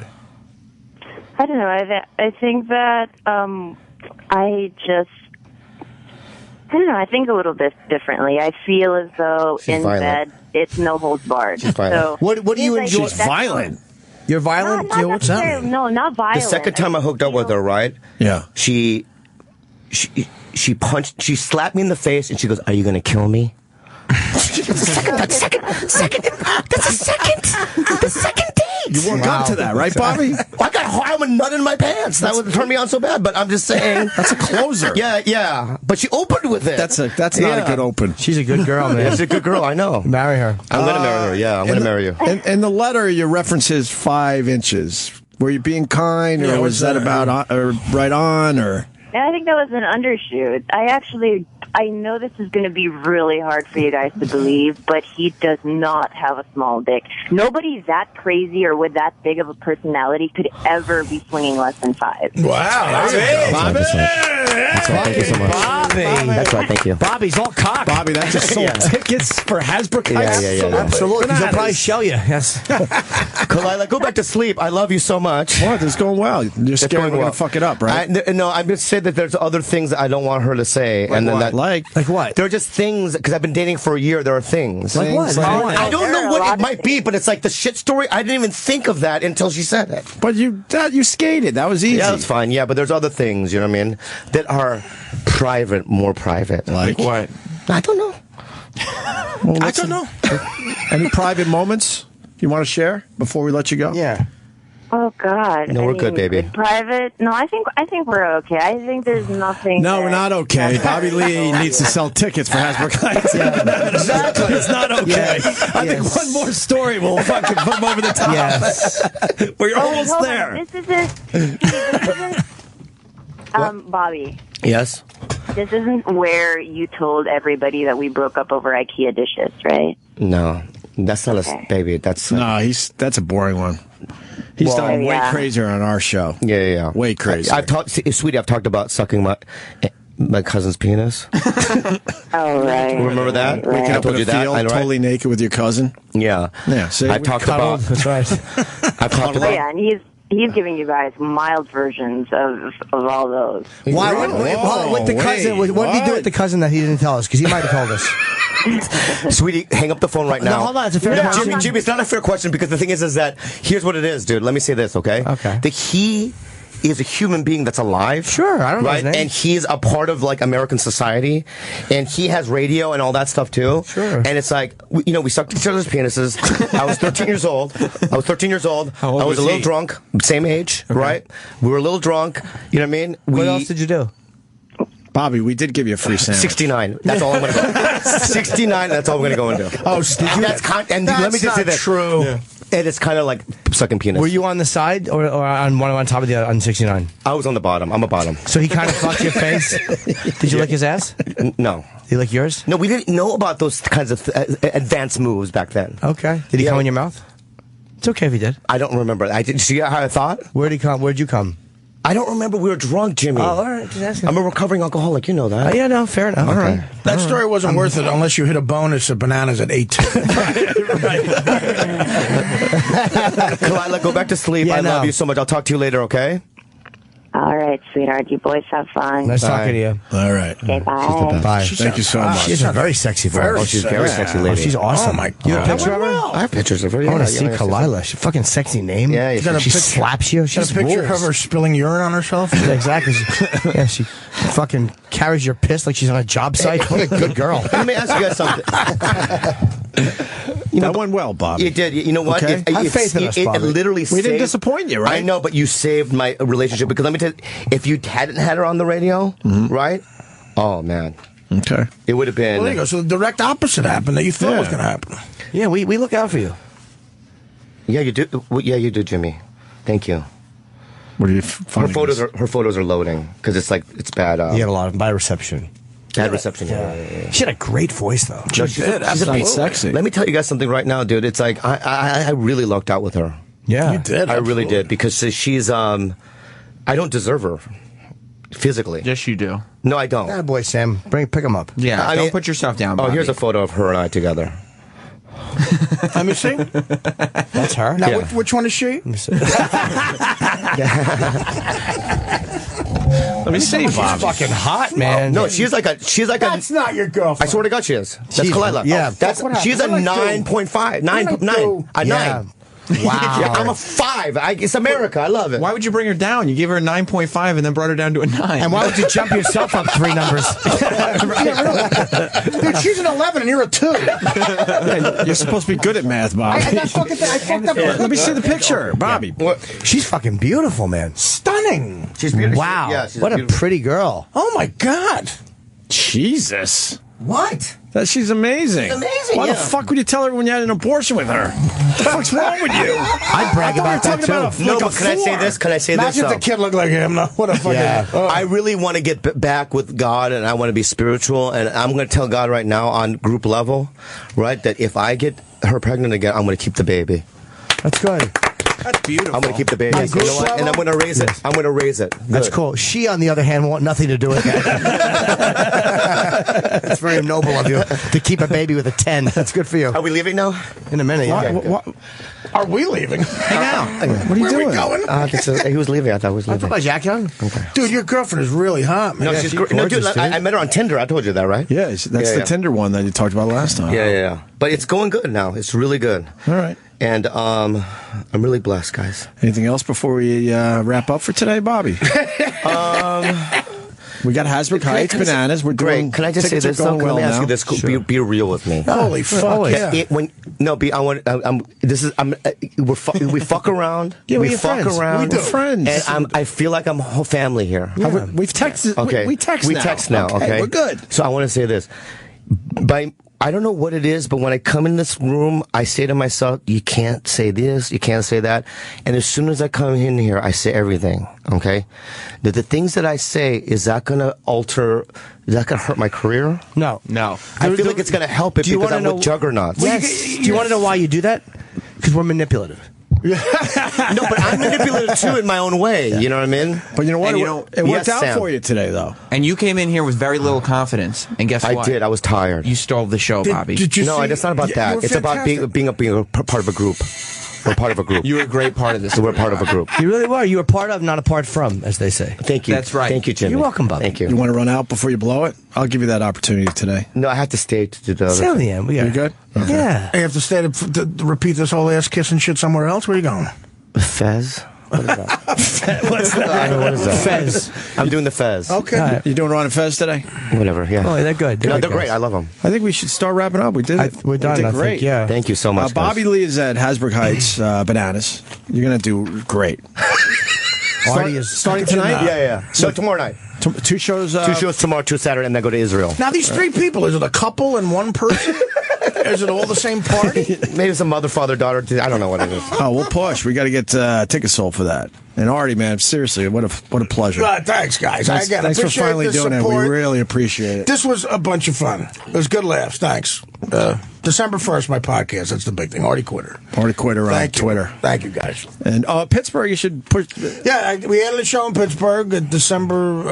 I don't know. I think that I don't know. I think a little bit differently. I feel as though She's in violent. bed it's no holds barred. She's violent. So What do you it's like- enjoy? She's that's- violent. You're violent? Not What's that? necessarily- No, not violent. The second time I hooked up with her, right? Yeah. She punched. She slapped me in the face, and she goes, "Are you going to kill me?" That's the second date. You woke up to that, right, Bobby? I got I'm a nut in my pants. That would turn me on so bad. But I'm just saying. That's a closer. Yeah. But she opened with it. That's not a good open. She's a good girl, man. She's a good girl. I know. Marry her. I'm going to marry her. Yeah, I'm going to marry you. In the letter, you reference his 5 inches. Were you being kind, or was that about or right on, or? And I think that was an undershoot. I know this is going to be really hard for you guys to believe, but he does not have a small dick. Nobody that crazy or with that big of a personality could ever be swinging less than 5. Wow. Thank you so much. Bobby. That's right. Thank you. Bobby's all cocked. Bobby, that just sold tickets for Hasbro Kites. Yeah. Absolutely. He'll probably show you. Yes. Kalila, go back to sleep. I love you so much. What? It's going well. You're scared going we're going well. to fuck it up, right? No, I'm just saying that there's other things that I don't want her to say. Like and then what? that, Like what? There are just things, because I've been dating for a year, there are things. Like what? I don't know what it might be, but it's like the shit story. I didn't even think of that until she said it. But you skated. That was easy. Yeah, that's fine. Yeah, but there's other things, you know what I mean, that are private, more private. Like what? I don't know. Well, I don't know. Any private moments you want to share before we let you go? Yeah. Oh God! No, we're good, baby. Private? No, I think we're okay. I think there's nothing. No, we're not okay. Bobby Lee needs to sell tickets for Hasbro Kites. Exactly. It's not okay. Yes. I think one more story will fucking put him over the top. Yes. We're almost Hold there. on. This isn't. Bobby. Yes. This isn't where you told everybody that we broke up over IKEA dishes, right? No, that's not a baby. That's No, that's a boring one. He's done way Yeah. crazier on our show. Yeah. Way crazier. I've talked, sweetie. I've talked about sucking my cousin's penis. Oh, right. Remember that? Right. Waking I up told in you a that. field, I know, right? totally naked with your cousin. Yeah. Yeah. See, I've talked about. That's right. I've talked Oh, about. yeah, and he's giving you guys mild versions of all those. Why? Whoa, With the cousin, wait, what did he do with the cousin that he didn't tell us? Because he might have told us. Sweetie, hang up the phone right now. No, hold on. It's a fair question. Jimmy, it's not a fair question because the thing is that here's what it is, dude. Let me say this, okay? Okay. That he is a human being that's alive. Sure, I don't know right? his name. And he's a part of like American society, and he has radio and all that stuff too. Sure. And it's like we sucked each other's penises. I was 13 years old. How old I was a little he? drunk, same age, right? We were a little drunk. You know what I mean? What else did you do? Bobby, we did give you a free sandwich. 69. That's all I'm going to go. 69. That's all we're going to go and do. Oh, did you? And let me just say this. True. Yeah. And it's kind of like sucking penis. Were you on the side or on one on top of the other on 69? I was on the bottom. I'm a bottom. So he kind of fucked your face. Did you lick his ass? No. Did you lick yours? No, we didn't know about those kinds of advanced moves back then. Okay. Did he come in your mouth? It's okay if he did. I don't remember. I did. See how I thought? Where'd he come? Where'd you come? I don't remember. We were drunk, Jimmy. Oh, all right. Just asking. I'm a recovering alcoholic. You know that. Oh, yeah, no, fair enough. Okay. All right. That story wasn't worth it unless you hit a bonus of bananas at 8. Kalila, go back to sleep. Yeah, I no. love you so much. I'll talk to you later, okay? All right, sweetheart. You boys have fun. Nice Bye. talking to you. All right. Okay, bye. Bye. Thank you so much. She's a very sexy voice. Very Oh, she's a very sexy lady. Oh, she's awesome. Oh, my You have a God. picture of her? I have pictures of her. I want to yeah, see yeah, Kalila. She's a fucking sexy name. Yeah, she yeah. slaps you. Got She's a picture rules. of her spilling urine on herself? Yeah, exactly. Yeah, she fucking carries your piss like she's on a job site. What a good girl. Let me ask you guys something. That went well, Bobby. You did. You know what? Okay. Have faith in us, it Bobby. literally We didn't saved- disappoint you, right? I know, but you saved my relationship because let me tell you, if you hadn't had her on the radio, right? Oh, man. Okay. It would have been. Well, there you go. So the direct opposite happened that you thought Yeah. was going to happen. Yeah, we look out for you. Yeah, you do. Well, yeah, you do, Jimmy. Thank you. What are you Her finding? photos are loading because it's like it's bad. You have a lot of bad reception. Bad reception. Yeah. She had a great voice, though. No, she's Absolutely. Sexy. Let me tell you guys something right now, dude. It's like I really lucked out with her. Yeah. You did. I really absolutely. did because she's I don't deserve her physically. Yes, you do. No, I don't. Yeah, boy, Sam. Pick him up. Yeah, I don't mean- put yourself down. Oh, Bobby. here's a photo of her and I together. Let me see. That's her. Now, Yeah. which one is she? Let me see, Bobby. Fucking hot, man. No, she's like a. That's not your girlfriend. I swear to God, she is. That's She's- Kalila. yeah. That's What happened? she's a You're like 9.5, 9, You're like 9, two. a Yeah. 9. Wow. Yeah, I'm a 5. It's America. I love it. Why would you bring her down? You gave her a 9.5 and then brought her down to a 9. And why would you jump yourself up 3 numbers? Dude, she's an 11 and you're a 2. Yeah, you're supposed to be good at math, Bobby. I fucked up. Let me see the picture, Bobby. She's fucking beautiful, man. Stunning. She's beautiful. Wow. Yeah, she's What a beautiful. pretty girl. Oh, my God. Jesus. What? She's amazing. amazing, Why yeah. the fuck would you tell her when you had an abortion with her? What the fuck's wrong with you? I'd brag about that, too. No, but can I say this? Can I say Imagine if this? the kid looked like him. No, what a fucking. Yeah. I really want to get back with God, and I want to be spiritual. And I'm going to tell God right now on group level, right, that if I get her pregnant again, I'm going to keep the baby. That's good. That's beautiful. I'm going to keep the baby. On You know group what? And I'm going to raise it. I'm going to raise it. That's Good. cool. She, on the other hand, want nothing to do with that. That's very noble of you to keep a baby with a 10. That's good for you. Are we leaving now? In a minute, yeah. Are we leaving? Hang out. What are you Where doing? are we going? He was leaving. I thought he was I leaving. put my jacket on. Okay. Dude, your girlfriend is really hot, man. No, she's great. No, dude, I met her on Tinder. I told you that, right? Yeah, that's the Tinder one that you talked about last time. Yeah. But it's going good now. It's really good. All right. And I'm really blessed, guys. Anything else before we wrap up for today, Bobby? We got Hasbrook Heights, Bananas. We're doing. Great. Can I just say this? Though? Let me ask you this. Sure. Be real with me. Holy fuck, yeah. We fuck around. Yeah, we we're fuck friends. around. We're friends. And I feel like I'm a whole family here. Yeah. We've texted. Okay. We text now. Okay. We're good. So I want to say this. I don't know what it is, but when I come in this room, I say to myself, you can't say this, you can't say that. And as soon as I come in here, I say everything, okay? The things that I say, is that going to hurt my career? No. I feel like it's going to help it because I'm with juggernauts. Yes. Do you want to know why you do that? Because we're manipulative. No, but I'm manipulative too in my own way. You know what I mean? But you know what? It worked Yes, out Sam. for you today, though. And you came in here with very little confidence, and guess what? I did. I was tired. You stole the show, Bobby. Did you No, see? it's not about You that. were It's about fantastic. being a part of a group. We're part of a group. You were a great part of this. We're part of a group. You really were. You were part of, not apart from, as they say. Thank you. That's right. Thank you, Jimmy. You're welcome, Bobby. Thank you. You want to run out before you blow it? I'll give you that opportunity today. No, I have to stay to do the other. Till the end. We got You good? Okay. Yeah. You have to stay to repeat this whole ass kissing shit somewhere else? Where are you going? Fez? What is that? What's that? What is that? Fez. I'm doing the Fez. Okay. All right. You doing Ron and Fez today? Whatever, yeah. Oh, they're good. No, good they're great. guys. I love them. I think we should start wrapping up. We did it. We're done. We did I great. think, yeah. Thank you so much, Bobby guys. Lee is at Hasbrook Heights, Bananas. You're going to do great. Artie is Starting tonight? Yeah. So tomorrow night. Two shows. 2 shows tomorrow, 2 Saturday, and then go to Israel. Now, these three people, is it a couple and one person? Is it all the same party? Maybe it's a mother, father, daughter. I don't know what it is. Oh, we'll push. We got to get tickets sold for that. And Artie, man, seriously, what a pleasure. Thanks, guys. Thanks for appreciate finally the doing support. it. We really appreciate it. This was a bunch of fun. It was good laughs. Thanks. December 1st, my podcast. That's the big thing. Artie Quitter. Artie Quitter on Thank you. Twitter. Thank you, guys. And Pittsburgh, you should push. Yeah, we had a show in Pittsburgh November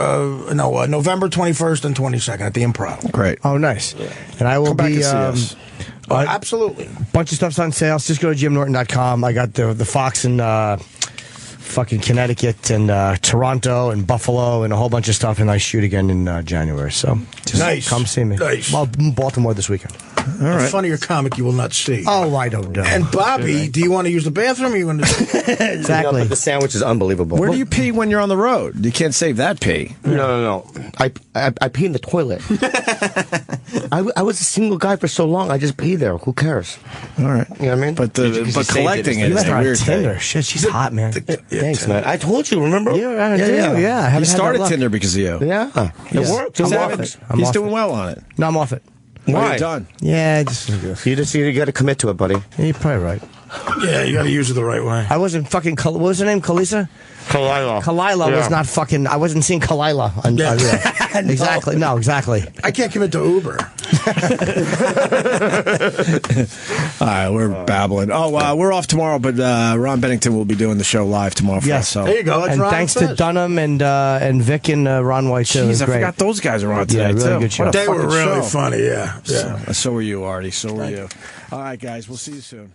21st and 22nd at the Improv. Great. Oh, nice. And I will Come back be. and see us. Absolutely. Bunch of stuff's on sale. Just go to jimnorton.com. I got the Fox in fucking Connecticut and Toronto and Buffalo and a whole bunch of stuff, and I shoot again in January. So just Nice. come see me. Nice. Well, Baltimore this weekend. All A right. funnier comic you will not see. Oh, I don't know. And Bobby, do you want to use the bathroom? Or you want to? Exactly. But the sandwich is unbelievable. Where do you pee when you're on the road? You can't save that pee. No. I pee in the toilet. I was a single guy for so long. I just pee there. Who cares? All right. You know what I mean? But saved collecting it it You is met her the on weird Tinder. thing. Shit, she's hot, man. Thanks, man. I told you, remember? Yeah, I haven't He had started that luck. Tinder because of you. Yeah. It worked. I'm It off works. it. I'm He's off doing it. well on it. No, I'm off it. Why? Why? Done. Yeah, You got to commit to it, buddy. you're probably right. Yeah, you got to use it the right way. I wasn't fucking. What was her name? Kalisa? Kalila was not fucking. I wasn't seeing Kalila. Exactly. No, exactly. I can't commit to Uber. All right, we're babbling. Oh, we're off tomorrow, but Ron Bennington will be doing the show live tomorrow for Yes. us. So. There you go. That's And Ron thanks to says. Dunham and Vic and Ron White too. It was Jeez, I great. forgot those guys are on today, really too. good show. What a They were fucking really show. funny, yeah. So were you, Artie. So were you. All right, guys, we'll see you soon.